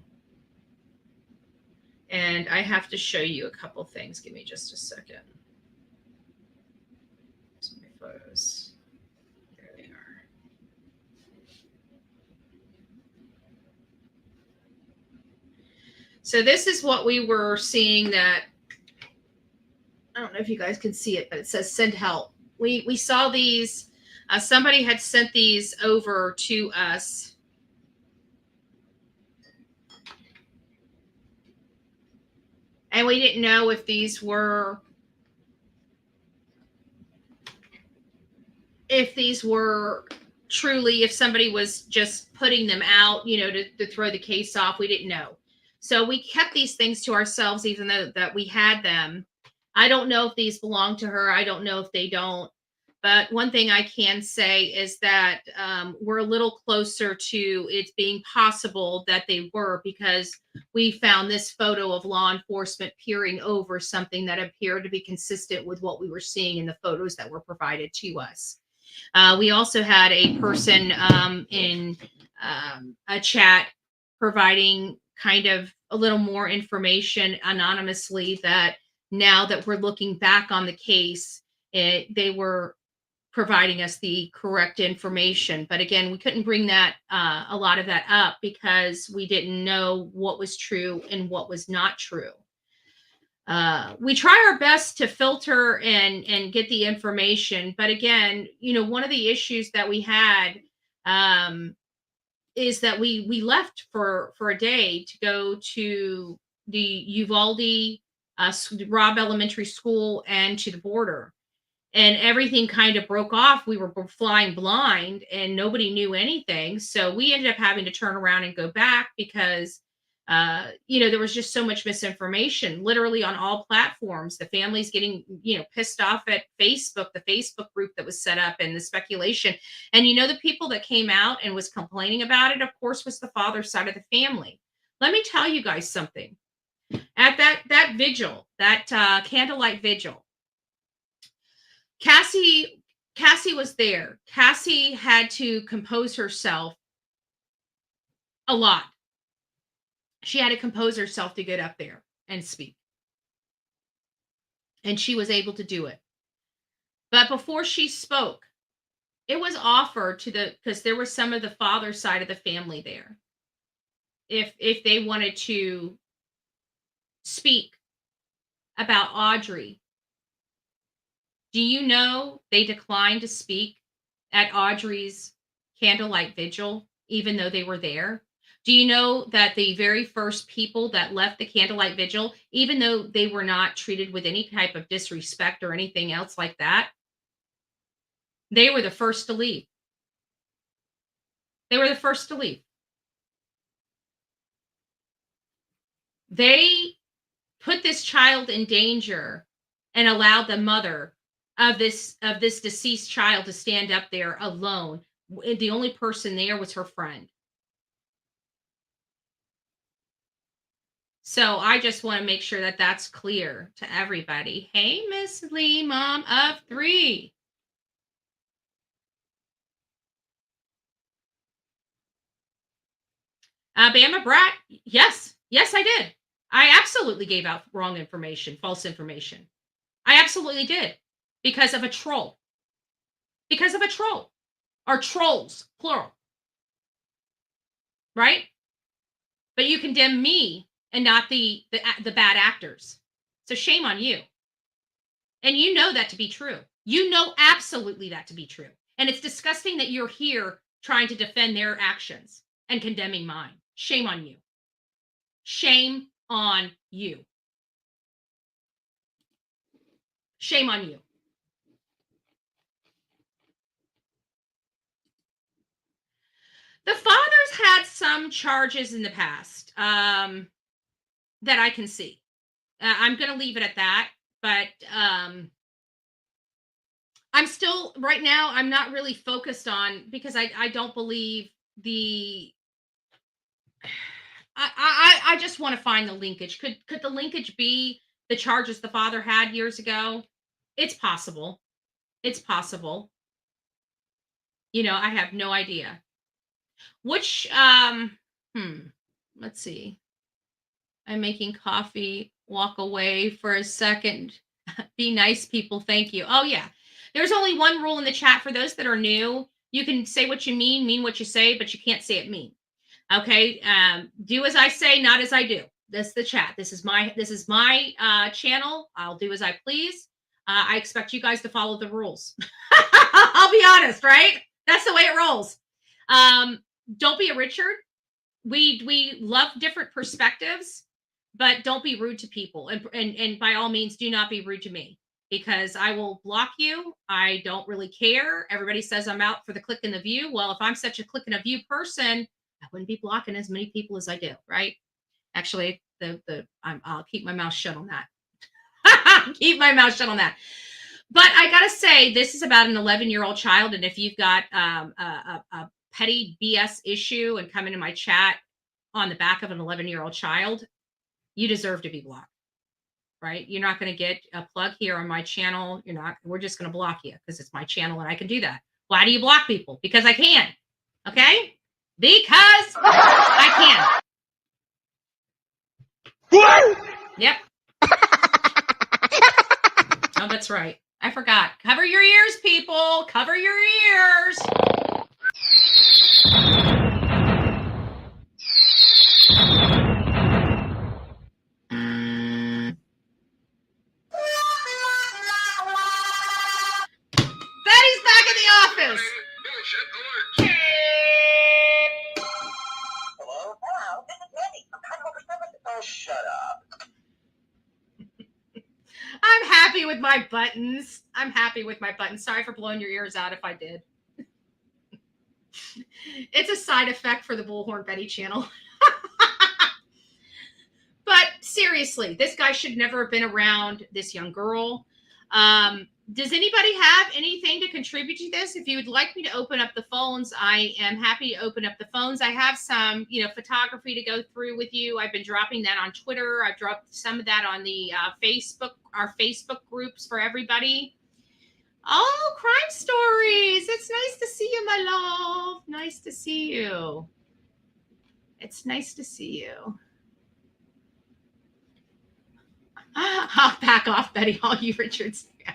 And I have to show you a couple things. Give me just a second. Here's my photos. There they are. So this is what we were seeing that, I don't know if you guys can see it, but it says send help. We saw these, somebody had sent these over to us. And we didn't know if these were truly, if somebody was just putting them out, to throw the case off. We didn't know. So we kept these things to ourselves, even though that we had them. I don't know if these belong to her. I don't know if they don't. But one thing I can say is that we're a little closer to it being possible that they were, because we found this photo of law enforcement peering over something that appeared to be consistent with what we were seeing in the photos that were provided to us. We also had a person in a chat providing kind of a little more information anonymously, that now that we're looking back on the case, they were providing us the correct information. But again, we couldn't bring that a lot of that up because we didn't know what was true and what was not true. We try our best to filter and get the information. But again, one of the issues that we had is that we left for a day to go to the Uvalde Robb Elementary School and to the border. And everything kind of broke off. We were flying blind and nobody knew anything. So we ended up having to turn around and go back because, there was just so much misinformation, literally on all platforms. The family's getting, pissed off at Facebook, the Facebook group that was set up, and the speculation. And, the people that came out and was complaining about it, of course, was the father's side of the family. Let me tell you guys something. At that vigil, that candlelight vigil, Cassie was there. Cassie had to compose herself a lot. She had to compose herself to get up there and speak. And she was able to do it. But before she spoke, it was offered because there was some of the father's side of the family there. If they wanted to speak about Audrii. Do you know they declined to speak at Audrii's candlelight vigil, even though they were there? Do you know that the very first people that left the candlelight vigil, even though they were not treated with any type of disrespect or anything else like that, they were the first to leave? They were the first to leave. They put this child in danger and allowed the mother of this deceased child to stand up there alone. The only person there was her friend. So I just want to make sure that that's clear to everybody. Hey, Miss Lee, mom of 3. Bama Brat, yes, I did. I absolutely gave out wrong information, false information. I absolutely did. Because of a troll. Because of a troll. Or trolls, plural. Right? But you condemn me and not the bad actors. So shame on you. And you know that to be true. You know absolutely that to be true. And it's disgusting that you're here trying to defend their actions and condemning mine. Shame on you. Shame on you. Shame on you. The father's had some charges in the past that I can see. I'm going to leave it at that. But I'm still, right now, I'm not really focused on, because I don't believe I just want to find the linkage. Could the linkage be the charges the father had years ago? It's possible. It's possible. I have no idea. Which let's see. I'm making coffee. Walk away for a second. Be nice, people. Thank you. Oh yeah. There's only one rule in the chat for those that are new. You can say what you mean what you say, but you can't say it mean. Okay. Do as I say, not as I do. That's the chat. This is my channel. I'll do as I please. I expect you guys to follow the rules. I'll be honest, right? That's the way it rolls. Don't be a Richard. We love different perspectives, but don't be rude to people. And by all means, do not be rude to me, because I will block you. I don't really care. Everybody says I'm out for the click and the view. Well, if I'm such a click and a view person, I wouldn't be blocking as many people as I do, right? Actually, I'll keep my mouth shut on that. Keep my mouth shut on that. But I gotta say, this is about an 11-year-old child, and if you've got a petty BS issue and come into my chat on the back of an 11-year-old child, you deserve to be blocked, right? You're not going to get a plug here on my channel. We're just going to block you because it's my channel and I can do that. Why do you block people? Because I can. Okay? Because I can. Yep. Oh, that's right. I forgot. Cover your ears, people. Cover your ears. Betty's back in the office. Hello? Wow, this is Betty. I'm kind of overstimulated. Oh, shut up. I'm happy with my buttons. Sorry for blowing your ears out if I did. It's a side effect for the Bullhorn Betty channel. But seriously, this guy should never have been around this young girl. Does anybody have anything to contribute to this? If you would like me to open up the phones, I am happy to open up the phones. I have some, photography to go through with you. I've been dropping that on Twitter. I've dropped some of that on the Facebook, our Facebook groups for everybody. Oh, crime stories. It's nice to see you, my love. Nice to see you. It's nice to see you. I'll back off, Betty. All you Richards. Yeah.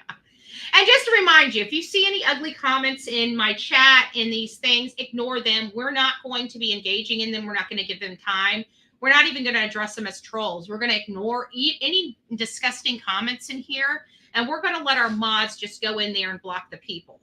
And just to remind you, if you see any ugly comments in my chat, in these things, ignore them. We're not going to be engaging in them. We're not going to give them time. We're not even going to address them as trolls. We're going to ignore any disgusting comments in here. And we're going to let our mods just go in there and block the people.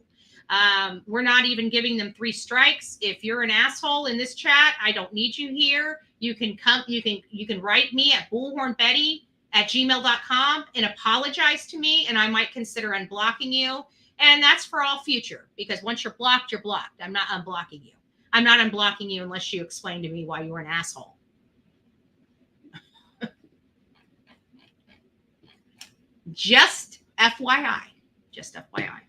We're not even giving them 3 strikes. If you're an asshole in this chat, I don't need you here. You can come. You can write me at bullhornbetty@gmail.com and apologize to me, and I might consider unblocking you. And that's for all future, because once you're blocked, you're blocked. I'm not unblocking you. I'm not unblocking you unless you explain to me why you were an asshole. Just FYI. Just FYI.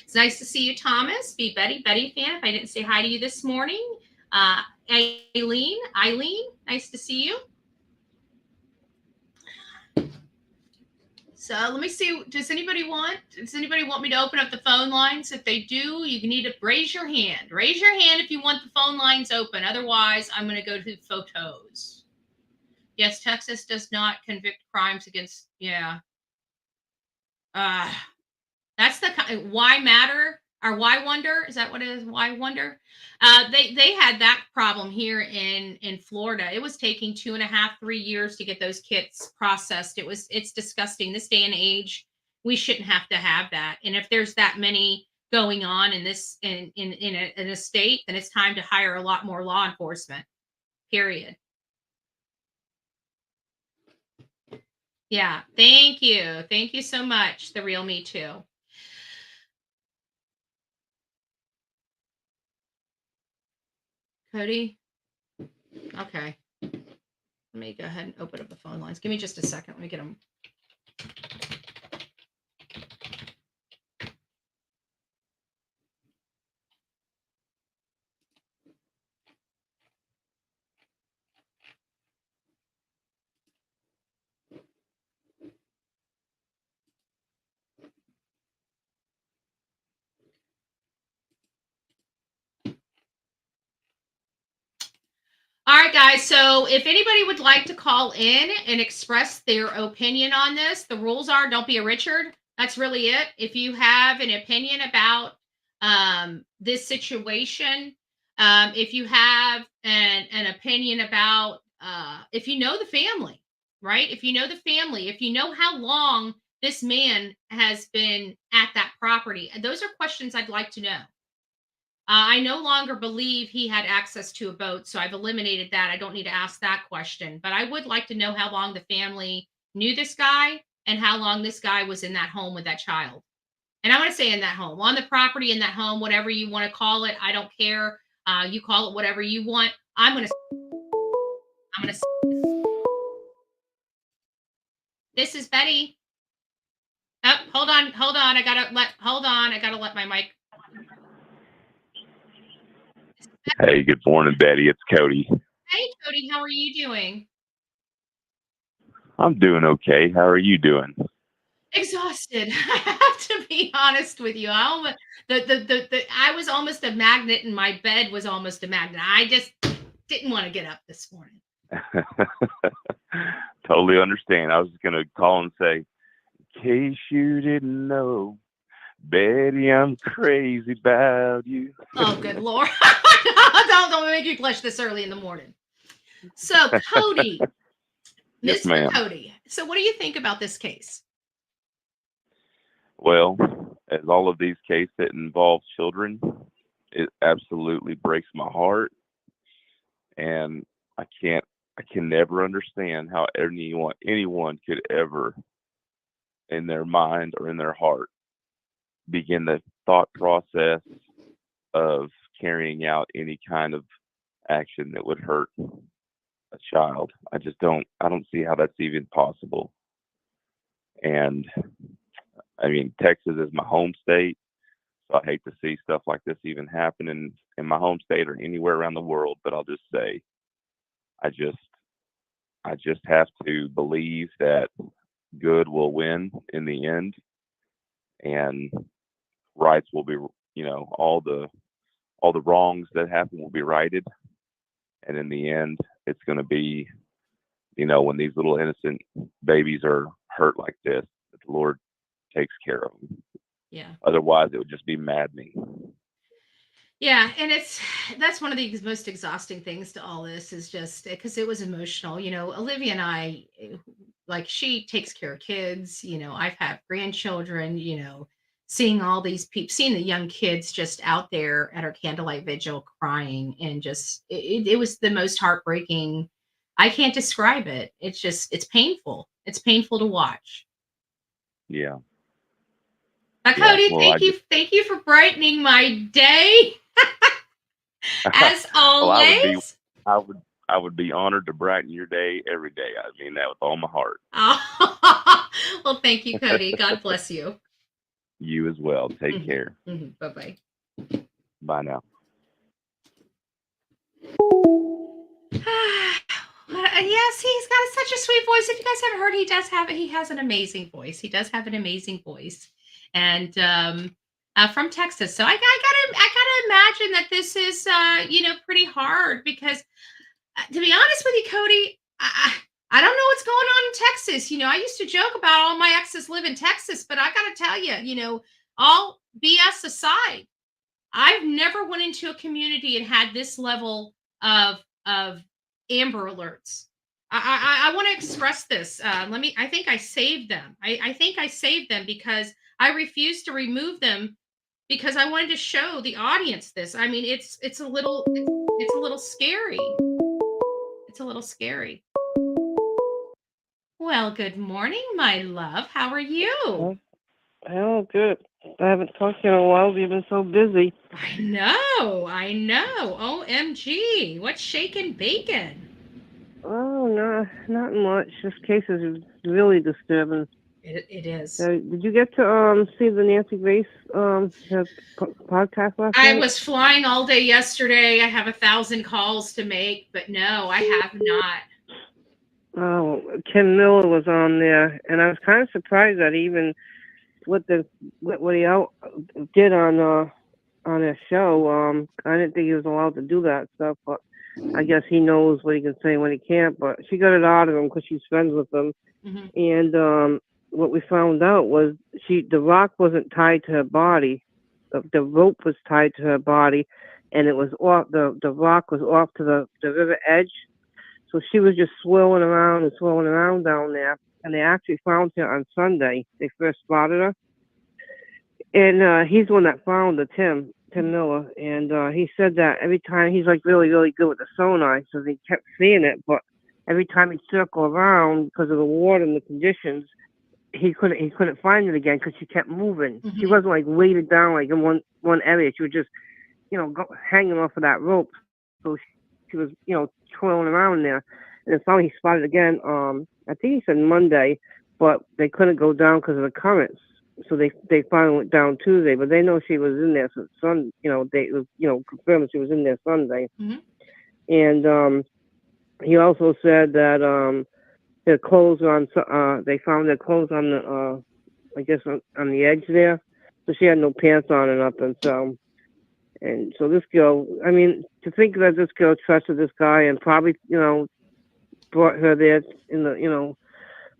It's nice to see you, Thomas. Be Betty fan. If I didn't say hi to you this morning. Eileen, nice to see you. So let me see. Does anybody want me to open up the phone lines? If they do, you need to raise your hand. Raise your hand if you want the phone lines open. Otherwise, I'm going to go to photos. Yes, Texas does not convict crimes against. Yeah. That's the why matter or why wonder. Is that what it is? Why wonder? They had that problem here in Florida. It was taking 2.5, 3 years to get those kits processed. It's disgusting. This day and age, we shouldn't have to have that. And if there's that many going on in this in a state, then it's time to hire a lot more law enforcement. Period. Yeah. Thank you. Thank you so much. The real me too. Cody? Okay. Let me go ahead and open up the phone lines. Give me just a second. Let me get them right, guys. So if anybody would like to call in and express their opinion on this, the rules are don't be a Richard. That's really it. If you have an opinion about this situation, if you have an opinion about if you know the family, right? If you know the family, if you know how long this man has been at that property, those are questions I'd like to know. I no longer believe he had access to a boat, so I've eliminated that. I don't need to ask that question, but I would like to know how long the family knew this guy and how long this guy was in that home with that child. And I want to say in that home, on the property, in that home, whatever you want to call it. I don't care. You call it whatever you want. I'm going to. This is Betty. Oh, hold on. I gotta let my mic. Hey, good morning, Betty. It's Cody. Hey, Cody, how are you doing? I'm doing okay. How are you doing? Exhausted. I have to be honest with you. I was almost a magnet, and my bed was almost a magnet. I just didn't want to get up this morning. Totally understand. I was just gonna call and say, in case you didn't know, Betty, I'm crazy about you. Oh, good Lord. Don't make you blush this early in the morning. So, Cody. Yes, Mr. ma'am. Cody. So what do you think about this case? Well, as all of these cases that involve children, it absolutely breaks my heart. And I can never understand how anyone could ever, in their mind or in their heart, begin the thought process of carrying out any kind of action that would hurt a child. I don't see how that's even possible. And I mean, Texas is my home state, so I hate to see stuff like this even happen in my home state or anywhere around the world. But I'll just say, I just have to believe that good will win in the end, and rights will be, all the wrongs that happen will be righted. And in the end, it's going to be, when these little innocent babies are hurt like this, that the Lord takes care of them. Yeah. Otherwise, it would just be maddening. Yeah, and that's one of the most exhausting things to all this is just because it was emotional. Olivia and I, like, she takes care of kids. I've had grandchildren. Seeing all these people, seeing the young kids just out there at our candlelight vigil crying, and just it was the most heartbreaking. I can't describe it. It's painful. It's painful to watch. Yeah. But Cody, thank you for brightening my day. As always. Well, I would be honored to brighten your day every day. I mean that with all my heart. Oh, well, thank you, Cody. God bless you. You as well. Take care. Bye-bye. Bye now. Yes, he's got such a sweet voice. If you guys haven't heard, he has an amazing voice. He does have an amazing voice. And from Texas. So I gotta imagine that this is pretty hard because to be honest with you, Cody, I don't know what's going on in Texas. I used to joke about all my exes live in Texas, but I gotta tell you, all BS aside, I've never went into a community and had this level of Amber Alerts. I want to express this. I think I saved them. I think I saved them because I refused to remove them because I wanted to show the audience this. I mean, it's a little scary. It's a little scary. Well, good morning, my love. How are you? Oh, good. I haven't talked to you in a while. You've been so busy. I know. OMG. What's shaking bacon? Oh, no, not much. This case is really disturbing. It is. Did you get to see the Nancy Grace podcast last night? I was flying all day yesterday. I have 1,000 calls to make, but no, I have not. Oh, Ken Miller was on there, and I was kind of surprised that even what he did on on his show. I didn't think he was allowed to do that stuff, but I guess he knows what he can say and what he can't. But she got it out of him because she's friends with him. Mm-hmm. And what we found out was the rock wasn't tied to her body. The rope was tied to her body, and it was off. The rock was off to the river edge. So she was just swirling around and swirling around down there. And they actually found her on Sunday. They first spotted her. And he's the one that found her, Tim Miller. And he said that every time he's like really, really good with the sonar. So they kept seeing it. But every time he'd circle around because of the water and the conditions, he couldn't find it again because she kept moving. Mm-hmm. She wasn't like weighted down like in one area. She was just, hanging off of that rope. So she was, twirling around there. And then finally he spotted again. I think he said Monday, but they couldn't go down because of the currents. So they finally went down Tuesday, but they know she was in there since Sunday. They confirmed she was in there Sunday. Mm-hmm. And he also said that their clothes on. They found their clothes on the, I guess on the edge there. So she had no pants on or nothing. And so this girl, I mean, to think that this girl trusted this guy and probably, brought her there in the,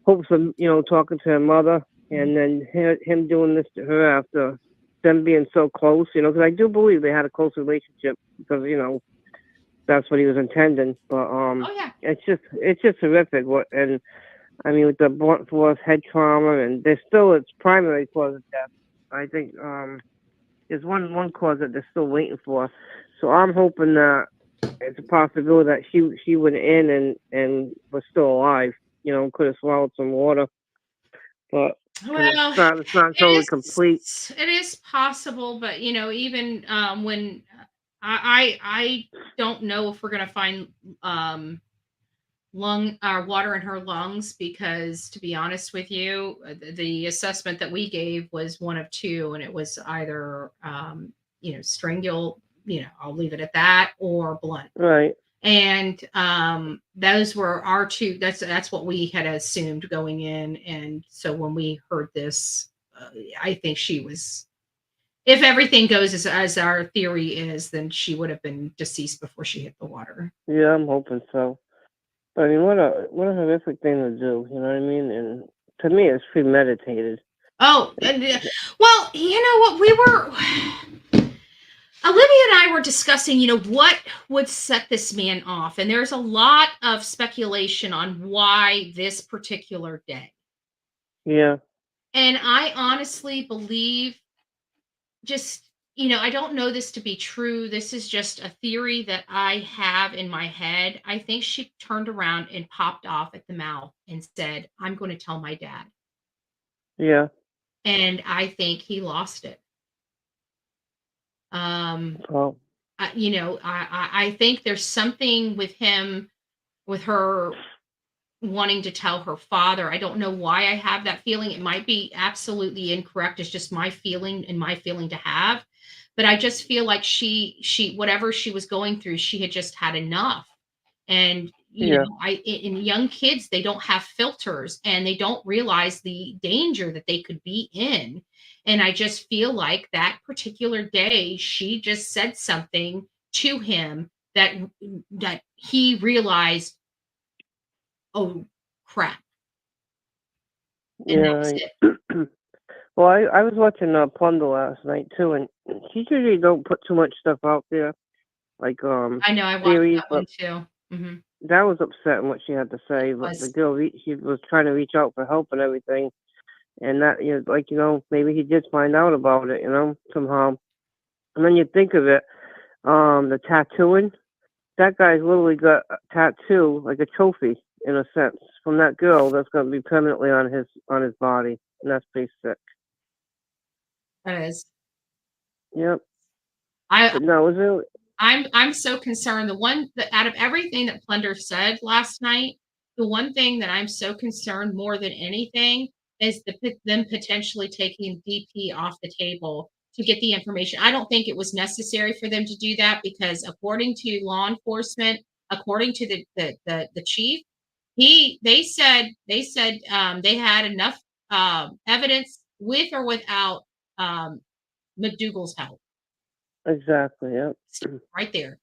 hopes of, talking to her mother, and then him doing this to her after them being so close, because I do believe they had a close relationship because, that's what he was intending. But it's just horrific. And I mean, with the blunt force head trauma, and there's still its primary cause of death. I think there's one cause that they're still waiting for. So I'm hoping that it's a possibility that she went in and was still alive. Could have swallowed some water, but it's not totally complete. It is possible, but even when I don't know if we're gonna find water in her lungs, because to be honest with you, the assessment that we gave was one of two, and it was either strangle, I'll leave it at that, or blunt. Right. And those were our two. That's what we had assumed going in. And so when we heard this, I think she was, if everything goes as our theory is, then she would have been deceased before she hit the water. Yeah, I'm hoping so. But I mean, what a horrific thing to do. You know what I mean? And to me, it's premeditated. Oh, and, well, you know what? Olivia and I were discussing, what would set this man off. And there's a lot of speculation on why this particular day. Yeah. And I honestly believe, just, I don't know this to be true. This is just a theory that I have in my head. I think she turned around and popped off at the mouth and said, "I'm going to tell my dad." Yeah. And I think he lost it. Well, I think there's something with her wanting to tell her father. I don't know why I have that feeling. It might be absolutely incorrect. It's just my feeling to have. But I just feel like she whatever she was going through, she had just had enough. And in young kids, they don't have filters and they don't realize the danger that they could be in. And I just feel like that particular day, she just said something to him that he realized, oh crap. And that was it. Well, I was watching Plunder last night too, and she usually don't put too much stuff out there, like I know, I watched theories, that one too. Mm-hmm. That was upsetting what she had to say. But the girl, she was trying to reach out for help and everything, and that maybe he did find out about it, somehow. And then you think of it, the tattooing. That guy's literally got a tattoo, like a trophy in a sense, from that girl that's going to be permanently on his body, and that's pretty sick. That is. Yep. I'm so concerned. The one that out of everything that Plunder said last night, the one thing that I'm so concerned more than anything is them potentially taking DP off the table to get the information. I don't think it was necessary for them to do that, because according to law enforcement, according to the chief, they said they had enough evidence with or without McDougal's help. Exactly. Yep. Right there.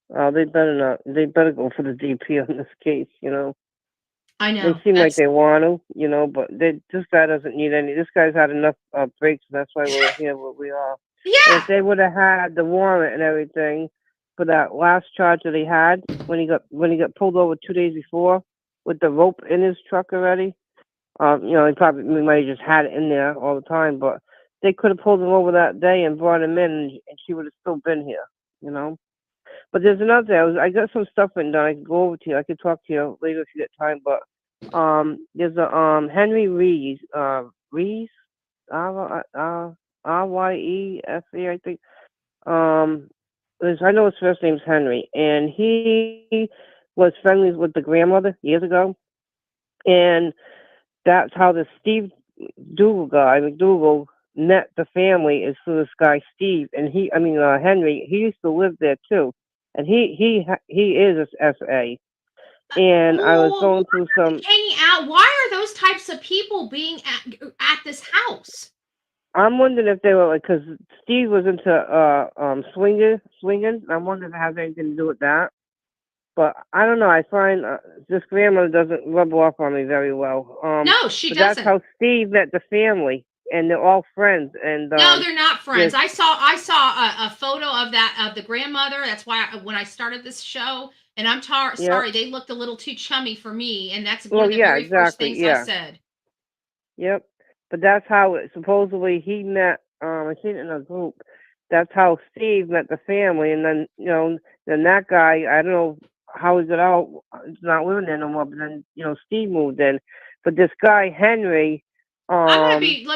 They better not. They better go for the DP on this case. I They know. seem like they want to, but this guy doesn't need any. This guy's had enough breaks, and that's why we're here where we are. And Yeah. if they would have had the warrant and everything for that last charge that he had when he got pulled over 2 days before with the rope in his truck already, we might have just had it in there all the time, but they could have pulled him over that day and brought him in, and she would have still been here. But there's another thing. I got some stuff written down. I could go over to you. I could talk to you later if you get time. But there's a Henry Rees, Rees, Ryesa, I think. I know his first name's Henry, and he was friendly with the grandmother years ago, and that's how the Steve McDougal met the family is through this guy Steve, and Henry. He used to live there too. And he is a SA. And I was going through some hanging out. Why are those types of people being at this house? I'm wondering if they were because Steve was into swinging. I'm wondering if it has anything to do with that. But I don't know. I find this grandmother doesn't rub off on me very well. No, she doesn't. That's how Steve met the family, and they're all friends. And no, they're not friends. Yes. I saw a photo of the grandmother. That's why when I started this show, and I'm sorry, they looked a little too chummy for me, and that's one of the very first things I said. Yep, but that's how supposedly he met. I seen it in a group. That's how Steve met the family, and then then that guy. I don't know how he got out. He's not living there no more. But then Steve moved in. But this guy Henry. Let me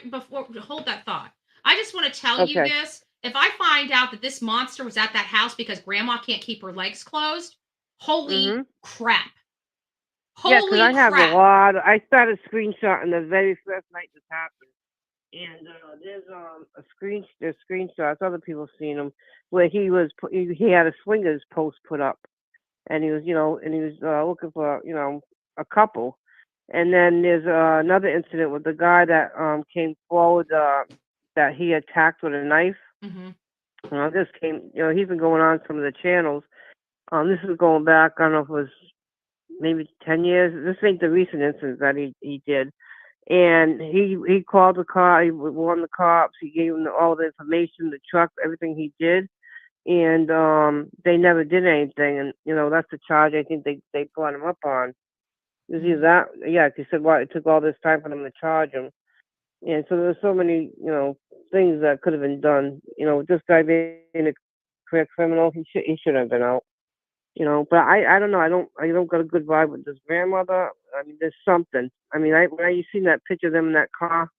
before hold that thought. I just want to tell you this. If I find out that this monster was at that house because grandma can't keep her legs closed, holy crap. Holy because I have a lot. I started screenshotting the very first night this happened. And there's screenshots, other people have seen them, where he had a swingers post put up. And he was, looking for, a couple. And then there's another incident with the guy that came forward that he attacked with a knife. Mm-hmm. This came, he's been going on some of the channels. This is going back, I don't know if it was maybe 10 years. This ain't the recent incident that he did. And he called the car, he warned the cops, he gave them all the information, the truck, everything he did. And they never did anything. And, that's the charge I think they brought him up on. Is he that? Yeah, he said, it took all this time for them to charge him. And so there's so many, things that could have been done. With this guy being a career criminal, he should have been out. But I don't know. I don't got a good vibe with this grandmother. I mean, there's something. I mean, when you seen that picture of them in that car,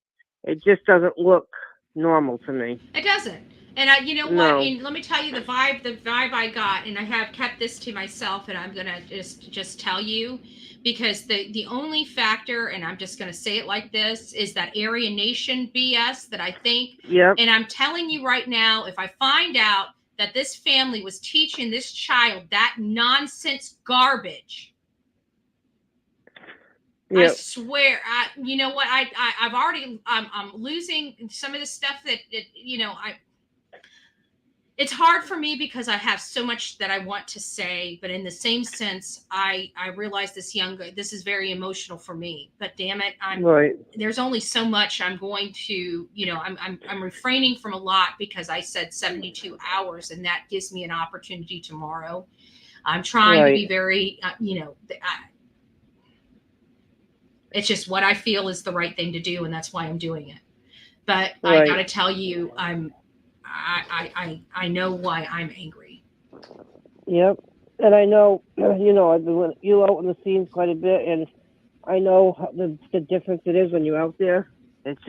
it just doesn't look normal to me. It doesn't. And what? And let me tell you the vibe I got, and I have kept this to myself, and I'm gonna just tell you, because the only factor, and I'm just gonna say it like this, is that Aryan Nation BS that I think. Yep. And I'm telling you right now, if I find out that this family was teaching this child that nonsense garbage, yep. I swear, you know what? I've already, I'm losing some of the stuff that it's hard for me because I have so much that I want to say, but in the same sense, I realize this is very emotional for me, but damn it, there's only so much I'm going to, I'm refraining from a lot because I said 72 hours and that gives me an opportunity tomorrow. I'm trying to be very, it's just what I feel is the right thing to do. And that's why I'm doing it. But I got to tell you, I know why I'm angry. Yep. And I know, I've been with you out in the scenes quite a bit, and I know the difference it is when you're out there. It's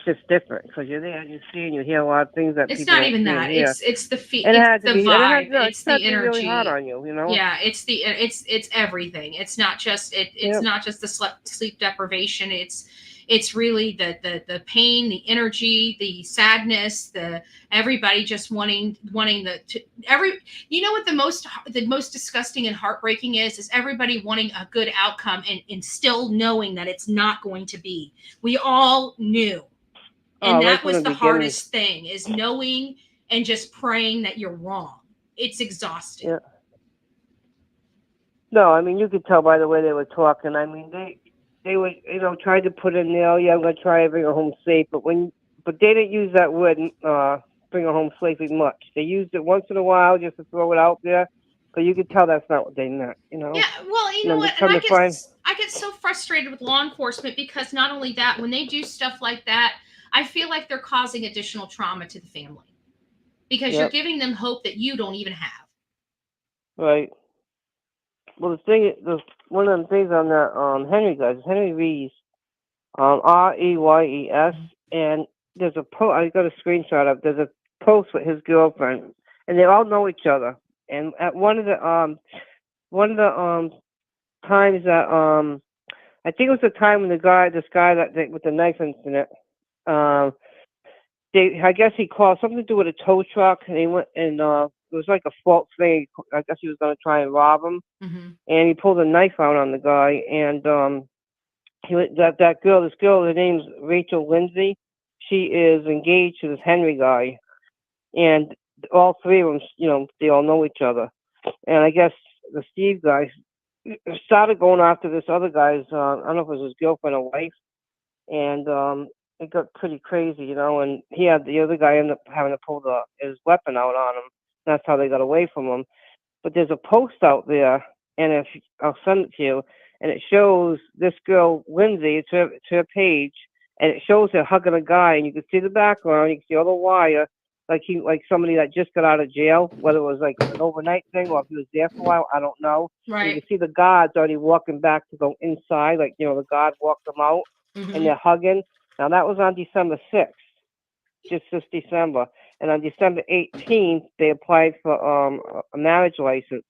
just different because you're there and you see and you hear a lot of things that it's people not even that. Hear. It's the feel. It's the vibe. It's the energy. Really hard on you, Yeah, it's everything. It's not just it's not just the sleep deprivation. It's really the pain, the energy, the sadness, everybody just wanting what the most disgusting and heartbreaking is everybody wanting a good outcome and still knowing that it's not going to be. We all knew. And right that from was the the beginning. hardest thing, is knowing and just praying that you're wrong. It's exhausting. Yeah. No, I mean, you could tell by the way they were talking. I mean, they would, try to put in there, yeah, I'm going to try to bring her home safe. But they didn't use that word, bring her home safely much. They used it once in a while just to throw it out there. But you could tell that's not what they meant, Yeah, well, you And know then what? to And come to find, I get so frustrated with law enforcement, because not only that, when they do stuff like that, I feel like they're causing additional trauma to the family, because you're Yep. giving them hope that you don't even have. Right. Well, one of the things on that Henry guys, Henry Rees, Reyes, and there's a post. I got a screenshot of. There's a post with his girlfriend, and they all know each other. And at one of the times that I think it was the time when this guy with the knife incident, I guess he called something to do with a tow truck, and he went and it was like a false thing. I guess he was going to try and rob him, and he pulled a knife out on the guy, and this girl, her name's Rachel Lindsay. She is engaged to this Henry guy, and all three of them, they all know each other. And I guess the Steve guy started going after this other guy's, I don't know if it was his girlfriend or wife, and it got pretty crazy, and the other guy ended up having to pull his weapon out on him. That's how they got away from him. But there's a post out there, and I'll send it to you, and it shows this girl, Lindsay, it's her page, and it shows her hugging a guy, and you can see the background, you can see all the wire, like somebody that just got out of jail, whether it was like an overnight thing or if he was there for a while, I don't know. Right. You can see the guards already walking back to go inside, the guard walked them out, and they're hugging. Now, that was on December 6th, just this December. And on December 18th, they applied for a marriage license.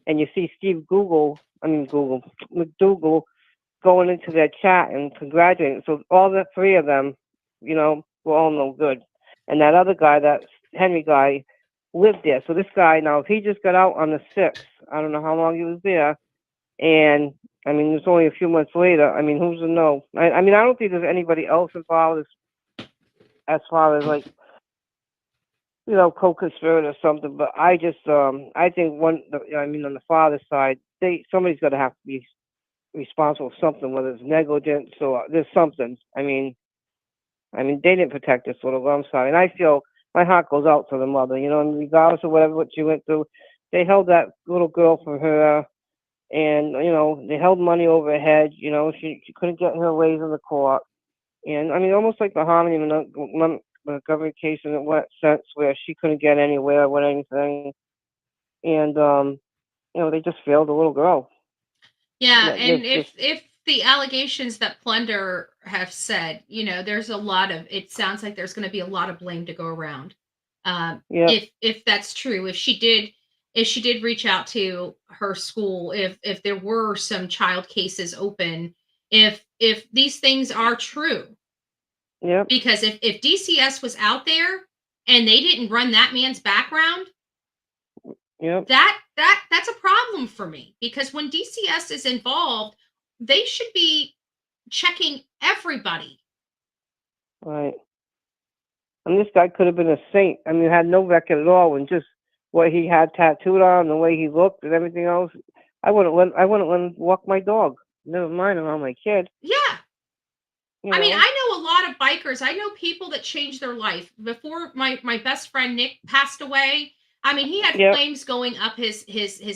And you see McDougal going into their chat and congratulating. So all the three of them, were all no good. And that other guy, that Henry guy, lived there. So this guy, now, if he just got out on the 6th, I don't know how long he was there. And, I mean, it was only a few months later. I mean, who's to know? I don't think there's anybody else involved as far as, co-conspirator or something. But I just, I think on the father's side, somebody's got to have to be responsible for something, whether it's negligence or there's something. I mean, they didn't protect this little girl. I'm sorry. And I feel my heart goes out to the mother, and regardless of what she went through, they held that little girl for her. And, they held money over her head. She couldn't get her ways in the court. And, almost like the Harmony Montgomery case in that sense, where she couldn't get anywhere with anything. And, they just failed the little girl. Yeah, and if the allegations that Plunder have said, there's a lot of, it sounds like there's going to be a lot of blame to go around. If that's true, if she did reach out to her school, if there were some child cases open, if these things are true. Yeah. Because if DCS was out there and they didn't run that man's background, that's a problem for me. Because when DCS is involved, they should be checking everybody. Right. And this guy could have been a saint. Had no record at all, and just what he had tattooed on, the way he looked, and everything else. I wouldn't let him walk my dog. Never mind around my kid. Yeah. I know a lot of bikers. I know people that changed their life. Before my best friend Nick passed away, he had flames going up his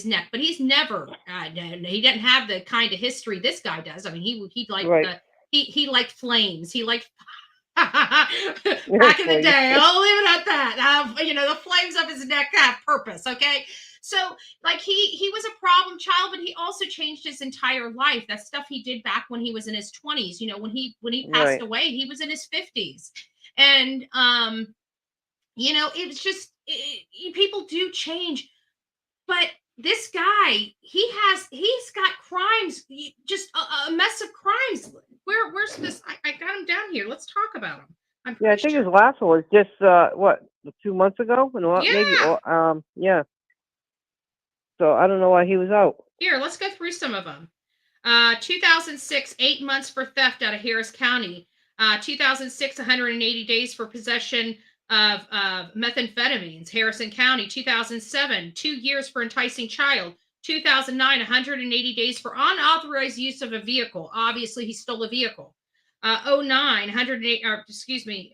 neck, but he's never. He didn't have the kind of history this guy does. He liked he liked flames. He liked back in the day. I'll leave it at that. The flames of his neck have purpose. Okay. So he was a problem child, but he also changed his entire life. That stuff he did back when he was in his 20s, when he passed away, he was in his 50s. And, it's just, people do change, but this guy, he's got crimes, just a mess of crimes. Where's this? I got him down here. Let's talk about him. I think his last one was just, 2 months ago? Maybe, yeah. So I don't know why he was out. Here, let's go through some of them. 2006, 8 months for theft out of Harris County. 2006, 180 days for possession of methamphetamines, Harrison County. 2007, 2 years for enticing child. 2009, 180 days for unauthorized use of a vehicle. Obviously, he stole a vehicle. 09, 108, or excuse me,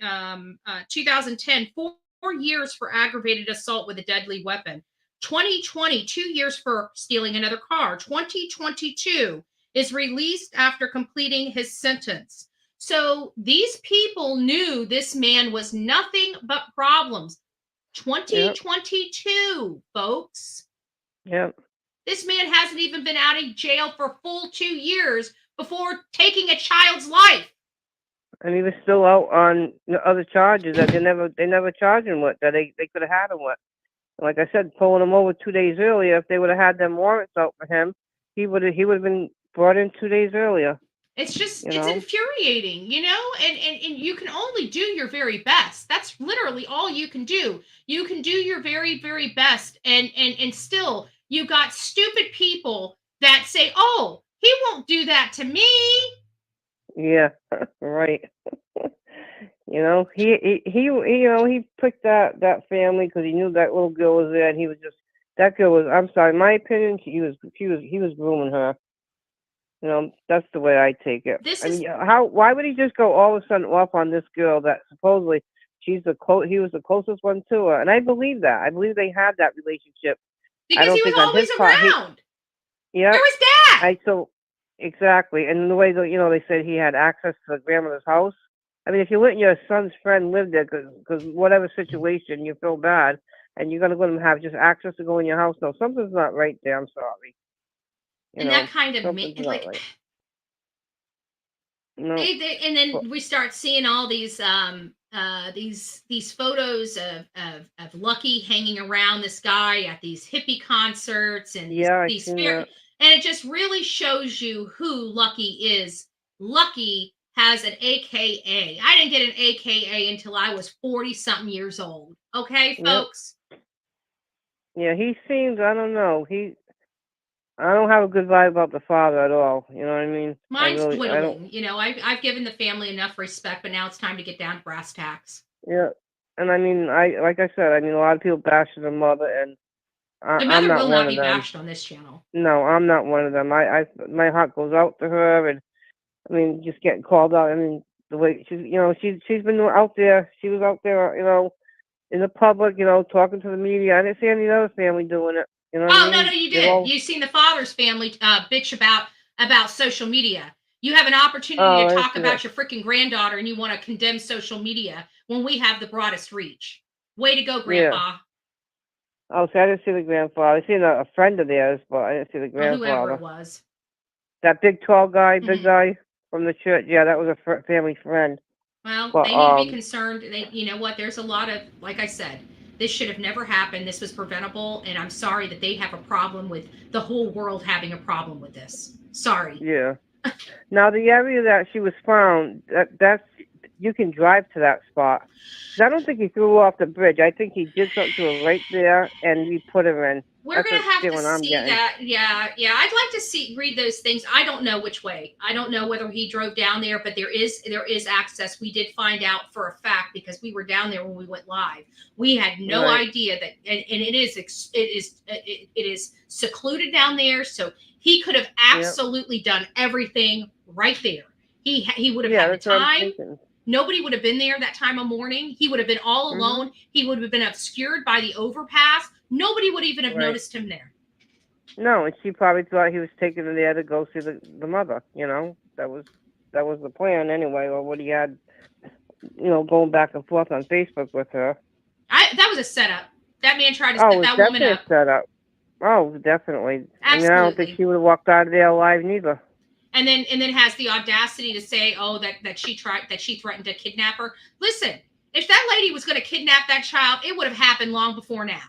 2010, 4 years for aggravated assault with a deadly weapon. 2020, 2 years for stealing another car. 2022 is released after completing his sentence. So these people knew this man was nothing but problems. 2022, folks. Yep. This man hasn't even been out of jail for a full 2 years before taking a child's life. And he was still out on the other charges that they never charged him with, that they could have had him with. Like I said, pulling him over 2 days earlier, if they would have had them warrants out for him, he would have been brought in 2 days earlier. It's just, it's infuriating, you know, and you can only do your very best. That's literally all you can do. You can do your very, very best. And still you got stupid people that say, oh, he won't do that to me. Yeah, right. You know, he picked that family because he knew that little girl was there, and he was just, that girl was, I'm sorry, in my opinion, he was grooming her. You know, that's the way I take it. Why would he just go all of a sudden off on this girl that supposedly he was the closest one to her? And I believe that. I believe they had that relationship. Because he was always around. Yeah. Where was that? Exactly. And the way that, they said he had access to the grandmother's house. I mean, if you let your son's friend live there because whatever situation you feel bad, and you're going to let him have just access to go in your house, no, something's not right there. I'm sorry. That kind of like, right. No. And then we start seeing all these photos of Lucky hanging around this guy at these hippie concerts and these and it just really shows you who Lucky is. Lucky has an AKA. I didn't get an AKA until I was 40-something years old. Okay, folks? Yeah, he seems, I don't know, I don't have a good vibe about the father at all. You know what I mean? Mine's dwindling. You know, I've given the family enough respect, but now it's time to get down to brass tacks. Yeah, and I mean, like I said, a lot of people bash the mother, and the mother will not be bashed on this channel. No, I'm not one of them. My heart goes out to her, and I mean, just getting called out. I mean, the way she's been out there. She was out there, in the public, talking to the media. I didn't see any other family doing it. You know no, you did. You've seen the father's family bitch about social media. You have an opportunity to talk about your freaking granddaughter, and you want to condemn social media when we have the broadest reach. Way to go, Grandpa. Yeah. Oh, see, I didn't see the grandfather. I seen a friend of theirs, but I didn't see the grandfather. Whoever it was. That big, tall guy, big guy from the church. Yeah, that was a family friend. Well, they need to be concerned. You know what? There's a lot of, like I said, this should have never happened. This was preventable, and I'm sorry that they have a problem with the whole world having a problem with this. Sorry. Yeah. Now, the area that she was found, that's you can drive to that spot. I don't think he threw her off the bridge. I think he did something to her right there, and we put her in. We're going to have to see that. Yeah. I'd like to read those things. I don't know which way. I don't know whether he drove down there, but there is access. We did find out for a fact because we were down there when we went live. We had no idea that, and it is secluded down there. So he could have absolutely done everything right there. He would have had the time. Nobody would have been there that time of morning. He would have been all alone. He would have been obscured by the overpass. Nobody would even have noticed him there. No, and she probably thought he was taking her there to go see the mother. That was the plan anyway, or what he had, going back and forth on Facebook with her. That was a setup. That man tried to set that woman up. A setup. Oh, definitely. Absolutely. I mean, I don't think she would have walked out of there alive neither. And then has the audacity to say, that she threatened to kidnap her. Listen, if that lady was going to kidnap that child, it would have happened long before now.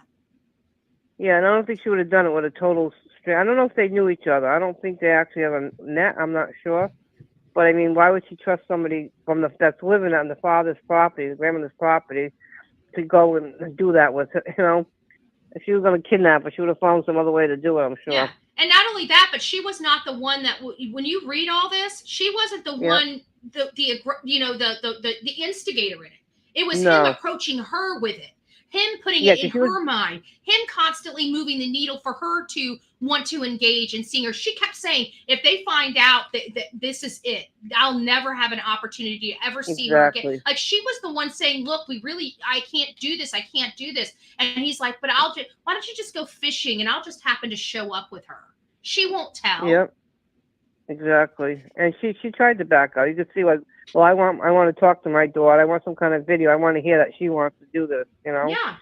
Yeah, and I don't think she would have done it with a total stranger. I don't know if they knew each other. I don't think they actually ever met. I'm not sure. But I mean, why would she trust somebody that's living on the father's property, the grandmother's property, to go and do that with her? If she was going to kidnap her, she would have found some other way to do it, I'm sure. Yeah. And not only that, but she was not the one that, when you read all this, she wasn't the one, the instigator in it. It was him approaching her with it, him putting it in her mind, him constantly moving the needle for her to want to engage and seeing her. She kept saying, if they find out that this is it, I'll never have an opportunity to ever see her again. Like, she was the one saying, look, I can't do this. I can't do this. And he's like, but why don't you just go fishing and I'll just happen to show up with her. She won't tell. Yep. Exactly. And she tried to back out. You could see, like, well, I want to talk to my daughter. I want some kind of video. I want to hear that she wants to do this, Yeah.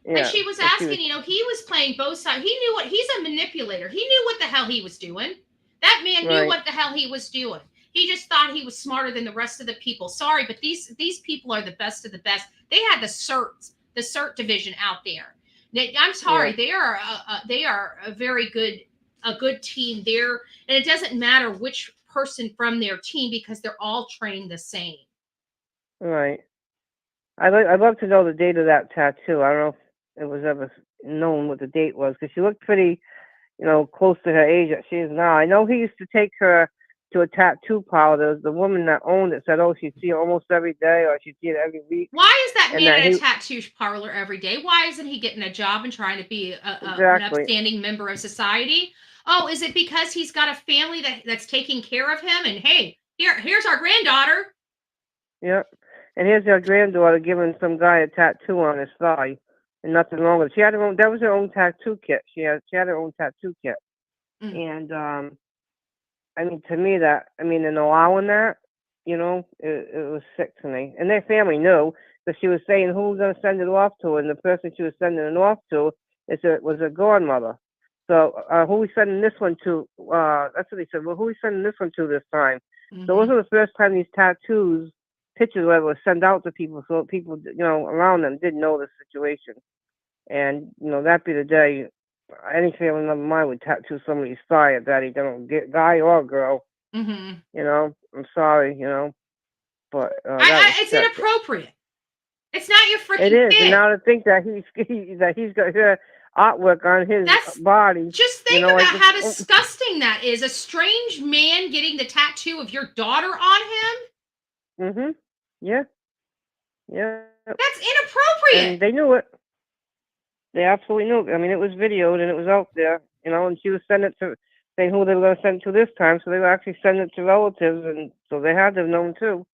And she was asking, he was playing both sides. He knew he's a manipulator. He knew what the hell he was doing. That man knew what the hell he was doing. He just thought he was smarter than the rest of the people. Sorry, but these people are the best of the best. They had the CERT division out there. I'm sorry, they are a very good team there, and it doesn't matter which person from their team because they're all trained the same. Right. I'd love to know the date of that tattoo. I don't know if it was ever known what the date was, because she looked pretty, close to her age that she is now. I know he used to take her to a tattoo parlor. The woman that owned it said, she'd see it almost every day, or she'd see it every week. Why is that man at a tattoo parlor every day? Why isn't he getting a job and trying to be an upstanding member of society? Oh, is it because he's got a family that's taking care of him? And hey, here's our granddaughter. Yep. And here's our granddaughter giving some guy a tattoo on his thigh, and nothing wrong with it. She had her own. That was her own tattoo kit. She had her own tattoo kit. And to me, in allowing that, it was sick to me. And their family knew, because she was saying who was going to send it off to, and the person she was sending it off to was her godmother. So who are we sending this one to? That's what they said. Well, who are we sending this one to this time? So it wasn't the first time these pictures were sent out to people, so people, around them didn't know the situation. And, that'd be the day any family member of mine would tattoo somebody's thigh at that. He don't get guy or girl. I'm sorry, but it's inappropriate. It's not your freaking It is. kid. And now to think that he's got her artwork on his body. Just think about how disgusting that is. A strange man getting the tattoo of your daughter on him. Yeah. That's inappropriate. And they knew it. They absolutely knew it. I mean, it was videoed and it was out there, and she was sending it to, saying who they were going to send it to this time, so they were actually sending it to relatives, and so they had to have known too.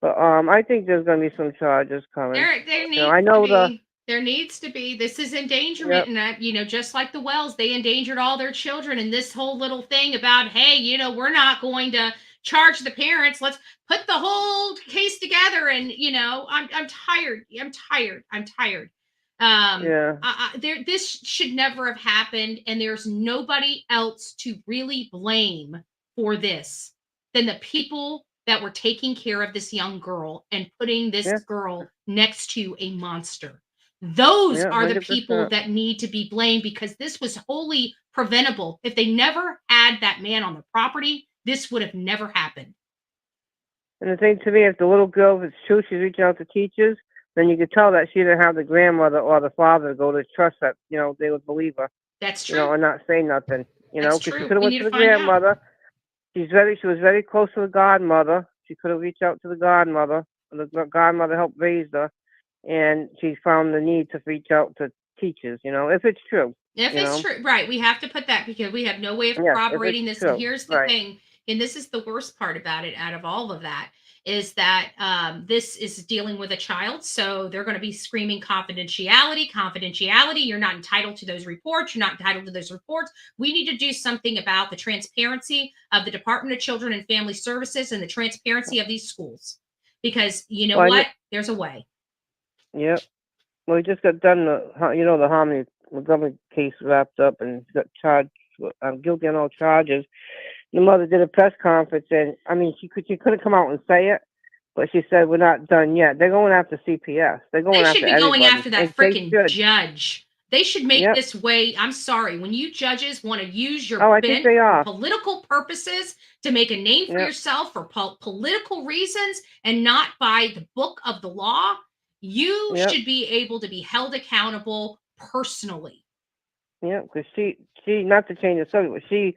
But I think there's going to be some charges coming. There needs to be. This is endangerment, and that, just like the Wells, they endangered all their children. And this whole little thing about, hey, we're not going to charge the parents. Let's put the whole case together. And I'm tired. I'm tired. This should never have happened, and there's nobody else to really blame for this than the people that were taking care of this young girl and putting this girl next to a monster. Those are the people that need to be blamed, because this was wholly preventable. If they never had that man on the property, this would have never happened. And the thing to me, if the little girl, if it's true, she's reaching out to teachers, then you could tell that she didn't have the grandmother or the father to go to trust that, they would believe her. That's true. And not say nothing. Because she could have went to the Out. grandmother. She was very close to the godmother. She could have reached out to the godmother. The godmother helped raise her, and she found the need to reach out to teachers. If it's true. If it's true, right? We have to put that, because we have no way of corroborating this. And here's the thing, and this is the worst part about it. Out of all of that, is that this is dealing with a child, so they're going to be screaming confidentiality. You're not entitled to those reports. You're not entitled to those reports. We need to do something about the transparency of the Department of Children and Family Services and the transparency of these schools, because there's a way. Yep. Well, we just got done the Montgomery case wrapped up, and got charged guilty on all charges. The mother did a press conference, and she couldn't come out and say it, but she said, we're not done yet. They're going after CPS. They should be going after that freaking judge. They should make this way. I'm sorry. When you judges want to use your for political purposes to make a name for yourself for political reasons and not by the book of the law, you should be able to be held accountable personally. Yeah, because she not to change the subject, but she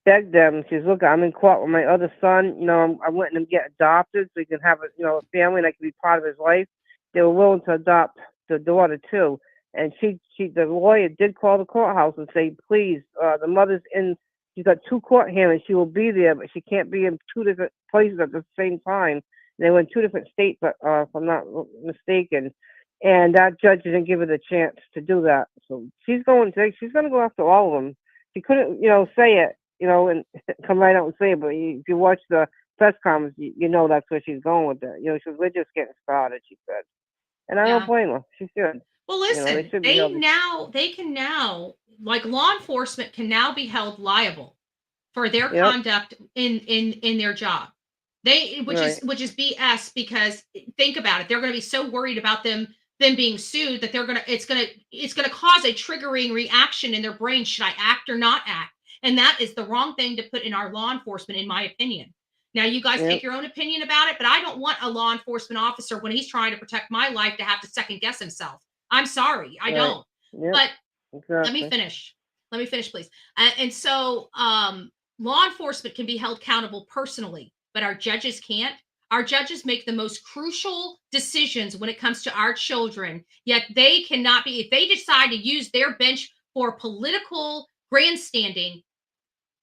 begged them. She's, look, I'm in court with my other son. I'm letting him get adopted so he can have a family and I can be part of his life. They were willing to adopt the daughter too. And the lawyer did call the courthouse and say, please, the mother's in. She's got 2 court hearings. She will be there, but she can't be in 2 different places at the same time. And they were in 2 different states, if I'm not mistaken. And that judge didn't give her the chance to do that. So she's going to go after all of them. She couldn't, say it, and come right out and say it. But if you watch the press conference, you know that's where she's going with it. She says, we're just getting started, she said. And I don't blame her. She should. Well, listen, they can now, like law enforcement can now be held liable for their conduct in their job. Which is BS, because think about it. They're going to be so worried about them being sued that it's going to cause a triggering reaction in their brain. Should I act or not act? And that is the wrong thing to put in our law enforcement, in my opinion. Now, you guys take your own opinion about it, but I don't want a law enforcement officer, when he's trying to protect my life, to have to second guess himself. I'm sorry, I don't. Yep. But Exactly. let me finish. Let me finish, please. And so law enforcement can be held accountable personally, but our judges can't. Our judges make the most crucial decisions when it comes to our children, yet they cannot be, if they decide to use their bench for political grandstanding,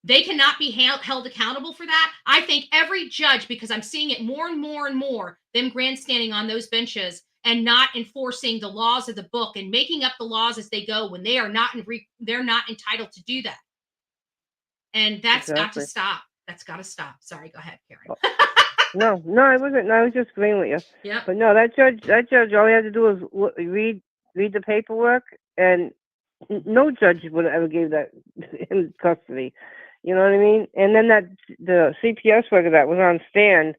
they cannot be held accountable for that. I think every judge, because I'm seeing it more and more and more, them grandstanding on those benches and not enforcing the laws of the book and making up the laws as they go when they are not they're not entitled to do that. And that's got to stop. That's got to stop. Sorry, go ahead, Karen. No, I wasn't. No, I was just agreeing with you. Yeah. But no, that judge, all he had to do was read the paperwork, and no judge would have ever gave that in custody. You know what I mean? And then the CPS worker that was on stand,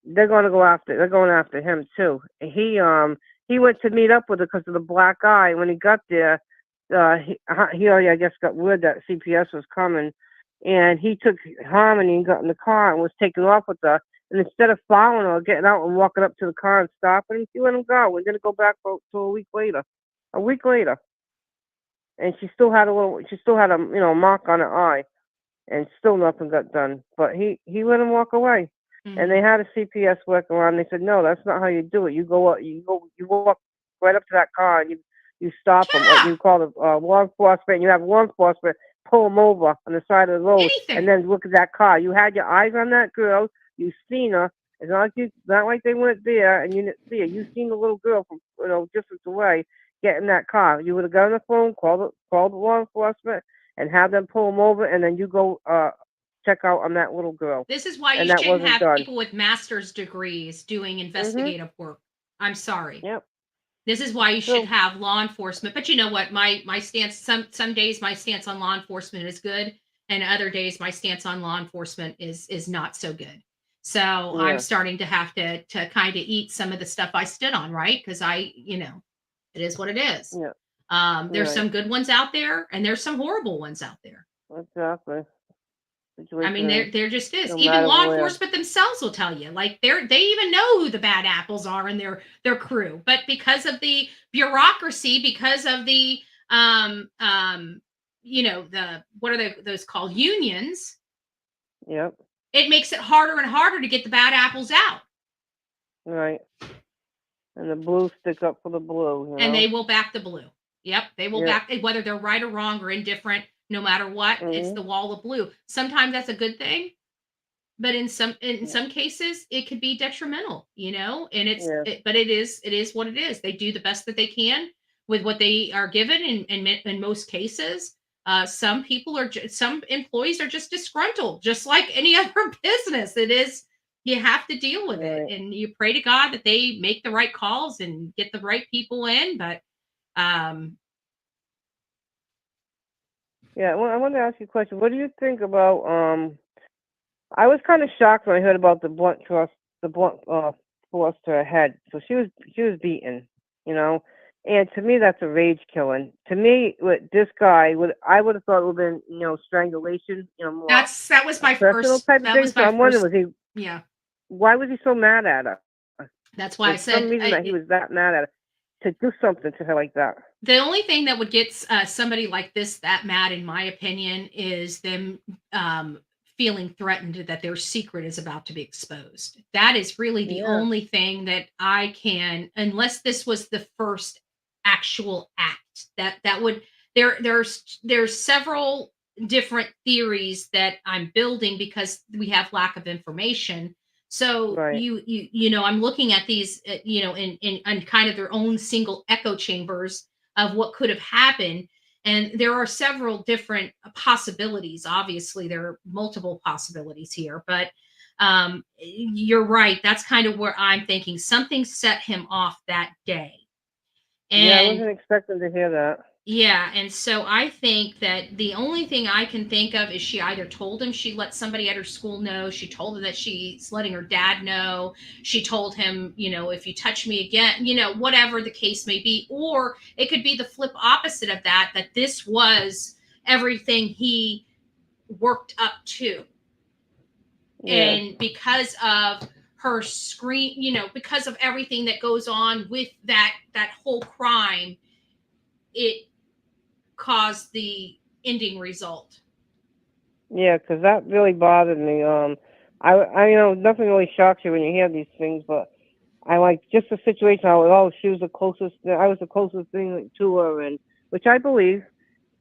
they're going after him too. He went to meet up with her because of the black eye. When he got there, he already, I guess, got word that CPS was coming, and he took Harmony and got in the car and was taking off with her. And instead of following her, getting out and walking up to the car and stopping, he let him go. We're gonna go back to a week later. And she still had a mark on her eye, and still nothing got done. But he let him walk away. Mm-hmm. And they had a CPS worker around. They said, no, that's not how you do it. You walk right up to that car and you stop them. Or you call the law enforcement, and you have law enforcement pull them over on the side of the road. Anything. And then look at that car. You had your eyes on that girl. You seen her. It's not like they weren't there and you didn't see her. You seen the little girl from distance away get in that car. You would have got on the phone, called the law enforcement, and have them pull them over, and then you go check out on that little girl. This is why you shouldn't have people with master's degrees doing investigative work. I'm sorry. Yep. This is why you should have law enforcement. But you know what? My stance, some days my stance on law enforcement is good, and other days my stance on law enforcement is not so good. So I'm starting to have to kind of eat some of the stuff I stood on, right? Because it is what it is. Yeah. There's some good ones out there, and there's some horrible ones out there. Exactly. I mean, there just is. Even law enforcement themselves will tell you, like they even know who the bad apples are in their crew, but because of the bureaucracy, because of the what are those called, unions? Yep. It makes it harder and harder to get the bad apples out. Right. And the blue stick up for the blue. And they will back the blue. Yep. They will back, whether they're right or wrong or indifferent, no matter what, it's the wall of blue. Sometimes that's a good thing, but in some cases it could be detrimental, and but it is what it is. They do the best that they can with what they are given. In most cases, some employees are just disgruntled, just like any other business. It is, you have to deal with it, and you pray to God that they make the right calls and get the right people in. But yeah, well, I wanted to ask you a question. What do you think about? I was kind of shocked when I heard about the blunt force to her head. So she was beaten, and to me that's a rage killing. To me, with this guy, I would have thought it would have been, strangulation. More that was my first type of thing. So I'm wondering, was he? Yeah. Why was he so mad at her? That's why I said some reason that he was that mad at her to do something to her like that. The only thing that would get somebody like this that mad, in my opinion, is them feeling threatened that their secret is about to be exposed. That is really the Yeah. only thing that I can, unless this was the first actual act. That would there's several different theories that I'm building because we have lack of information. So Right. I'm looking at these, in kind of their own single echo chambers of what could have happened. And there are several different possibilities. Obviously, there are multiple possibilities here, but you're right. That's kind of where I'm thinking something set him off that day. Yeah, I And wasn't expecting to hear that. yeah, and so I think that the only thing I can think of is she either told him she let somebody at her school know, she told him that she's letting her dad know, she told him, if you touch me again, whatever the case may be, or it could be the flip opposite of that, that this was everything he worked up to. Yeah. And because of her because of everything that goes on with that whole crime, it caused the ending result. Yeah, 'cause that really bothered me. I nothing really shocks you when you hear these things, but I like just the situation. She was the closest. I was the closest thing to her, and which I believe.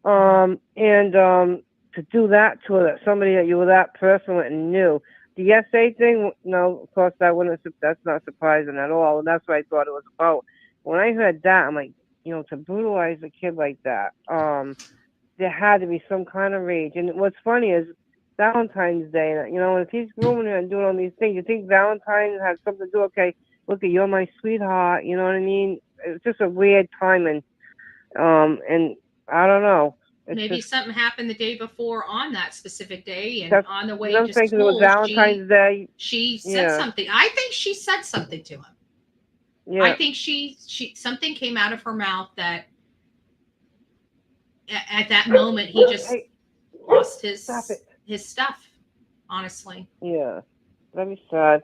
And to do that to her, that somebody that you were that person with and knew. The SA thing, no, of course that's not surprising at all, and that's what I thought it was about. When I heard that, I'm like, to brutalize a kid like that, there had to be some kind of rage. And what's funny is Valentine's Day, and if he's grooming her and doing all these things, you think Valentine's has something to do? Okay, look, you're my sweetheart. You know what I mean? It's just a weird timing. And I don't know. Maybe something happened the day before on that specific day, and That's on the way I'm to thinking it was school, Valentine's Day. she said Yeah. something. I think she said something to him. Yeah. I think she something came out of her mouth that at that moment he just lost his stuff. Honestly. Yeah. Very sad.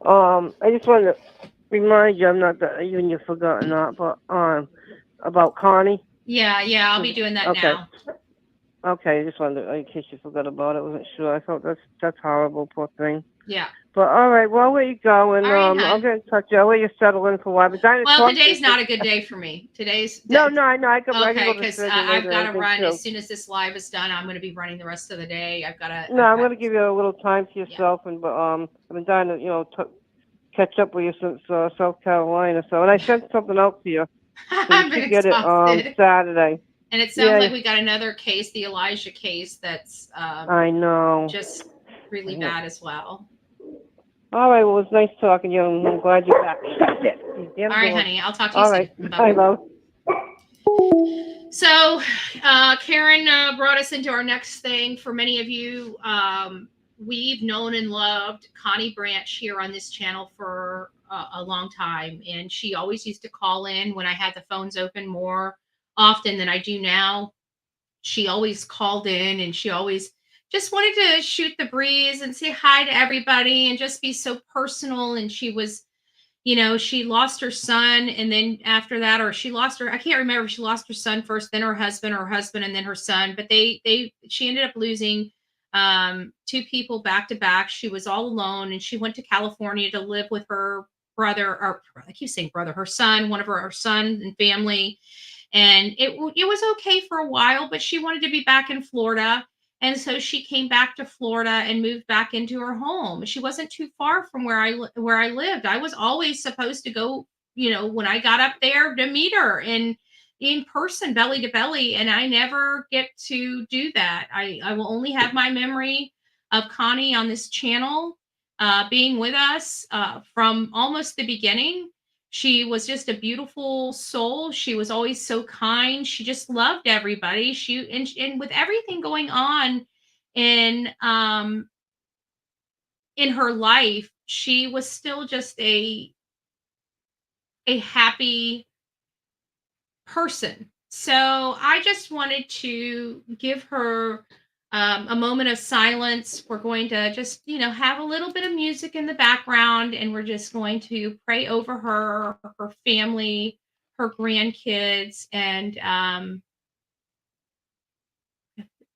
I just wanted to remind you, I'm not that even you forgot or not, but about Connie. Yeah, I'll be doing that Okay. now. Okay, I just wanted to, in case you forgot about it, I wasn't sure. I thought that's horrible, poor thing. Yeah. But all right, well, I'll let you go, and All right, I'll get in touch. I'll let you settle in for a while. But well, today's not a good day for me. Today's no, I know. I can okay, go to because surgery later I've and got to everything, run too. as soon as this live is done. I'm going to be running the rest of the day. I've got to. No, I'm going to give you a little time to yourself, and I've been dying to catch up with you since South Carolina. So, and I sent something out to you. So I've you been should get exhausted. it Saturday. And it sounds like we got another case, the Elijah case, that's I know, just really bad as well. All right, well, it was nice talking to you, and I'm glad you're back. All right, honey, I'll talk to you All soon. right, Bye-bye. bye, love. So, Karen brought us into our next thing. For many of you, we've known and loved Connie Branch here on this channel for a long time, and she always used to call in when I had the phones open more often than I do now. She always called in, and she always just wanted to shoot the breeze and say hi to everybody and just be so personal. And she was, she lost her son, and then after that, or I can't remember if she lost her son first, then her husband, and then her son. But she ended up losing two people back to back. She was all alone, and she went to California to live with her brother, or I keep saying brother, her son, one of her son and family. And it was okay for a while, but she wanted to be back in Florida. And so she came back to Florida and moved back into her home. She wasn't too far from where I lived. I was always supposed to go, when I got up there, to meet her in person, belly to belly. And I never get to do that. I will only have my memory of Connie on this channel being with us from almost the beginning. She was just a beautiful soul. She was always so kind. She just loved everybody. And with everything going on in her life, she was still just a happy person. So I just wanted to give her a moment of silence. We're going to just, have a little bit of music in the background, and we're just going to pray over her family, her grandkids and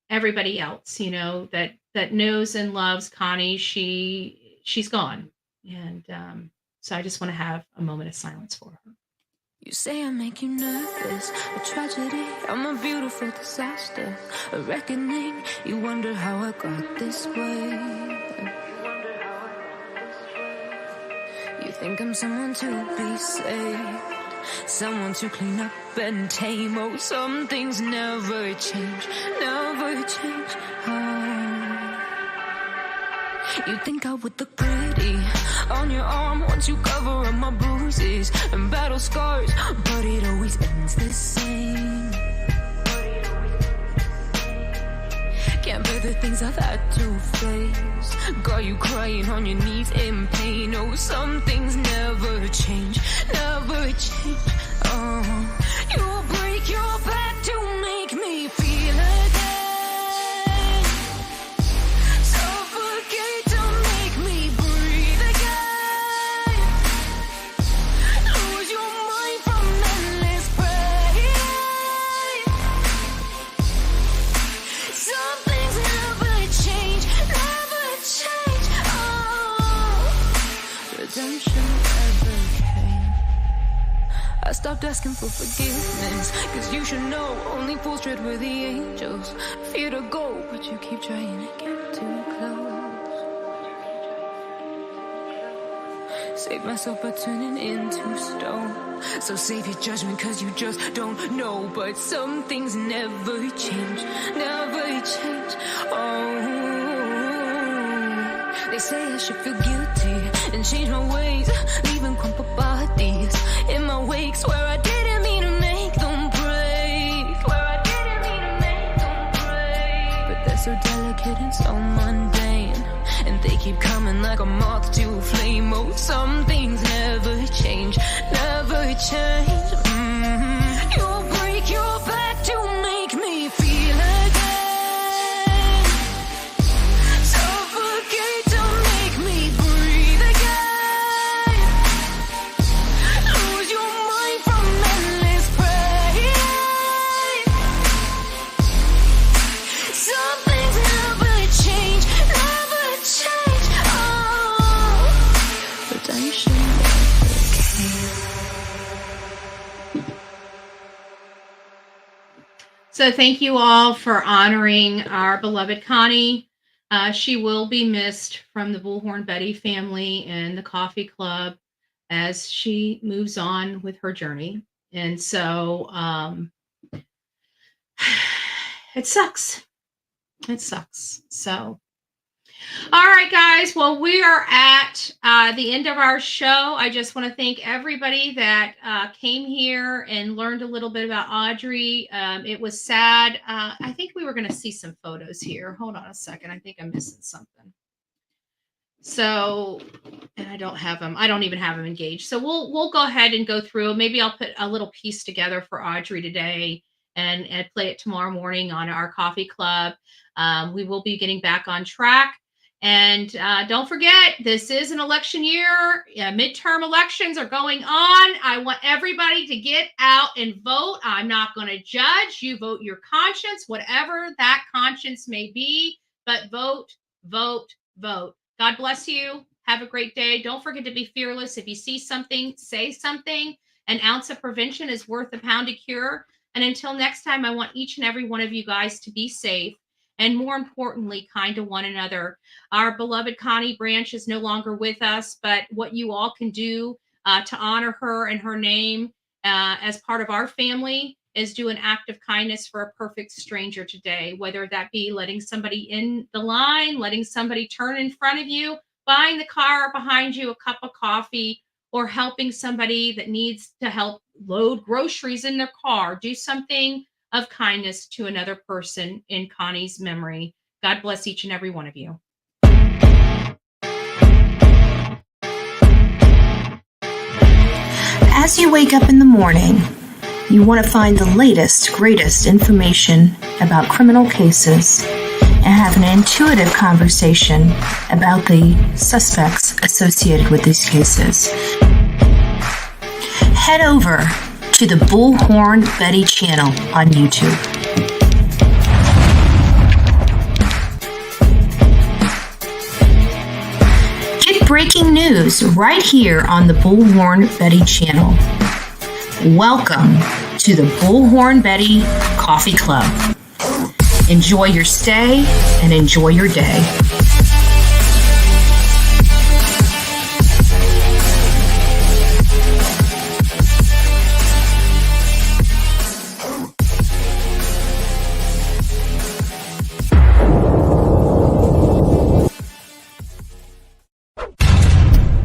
everybody else, you know, that knows and loves Connie. She's gone. And so I just want to have a moment of silence for her. You say I make you nervous, a tragedy, I'm a beautiful disaster, a reckoning, you wonder how I got this way. You think I'm someone to be saved, someone to clean up and tame. Oh, some things never change, never change. Oh. You think I would look pretty on your arm once you cover up my bruises and battle scars, but it always ends the same. Can't bear the things I've had to face, got you crying on your knees in pain. Oh, some things never change, never change. Oh, you'll break your back to make me feel again, suffocate to make me breathe again, lose your mind from endless pain. Some things never change, never change. Oh, redemption never came. I stopped asking for forgiveness, cause you should know only fools tread where the angels fear to go, but you keep trying to get too close. Save myself by turning into stone, so save your judgment cause you just don't know. But some things never change, never change. Oh, they say I should feel guilty and change my ways, leaving crumpled bodies in my wake. Swear I didn't mean to make them break, swear I didn't mean to make them break. But they're so delicate and so mundane, and they keep coming like a moth to a flame. Oh, some things never change, never change. You'll break your back to make me feel again, suffocate to make me breathe again, lose your mind from endless pain. Some things never change, never change. Oh, redemption never came. So thank you all for honoring our beloved Connie. She will be missed from the Bullhorn Betty family and the coffee club as she moves on with her journey. And so it sucks. It sucks. So, all right, guys. Well, we are at the end of our show. I just want to thank everybody that came here and learned a little bit about Audrii. It was sad. I think we were going to see some photos here. Hold on a second. I think I'm missing something. So, and I don't have them. I don't even have them engaged. So we'll go ahead and go through. Maybe I'll put a little piece together for Audrii today and play it tomorrow morning on our coffee club. We will be getting back on track. And don't forget, this is an election year. Midterm elections are going on. I want everybody to get out and vote. I'm not going to judge. You vote your conscience, whatever that conscience may be. But vote, vote, vote. God bless you. Have a great day. Don't forget to be fearless. If you see something, say something. An ounce of prevention is worth a pound of cure. And until next time, I want each and every one of you guys to be safe. And more importantly, kind to one another. Our beloved Connie Branch is no longer with us, but what you all can do to honor her and her name as part of our family is do an act of kindness for a perfect stranger today, whether that be letting somebody in the line, letting somebody turn in front of you, buying the car behind you a cup of coffee, or helping somebody that needs to help load groceries in their car. Do something of kindness to another person in Connie's memory. God bless each and every one of you. As you wake up in the morning, you want to find the latest, greatest information about criminal cases and have an intuitive conversation about the suspects associated with these cases. Head over to the Bullhorn Betty channel on YouTube. Get breaking news right here on the Bullhorn Betty channel. Welcome to the Bullhorn Betty Coffee Club. Enjoy your stay and enjoy your day.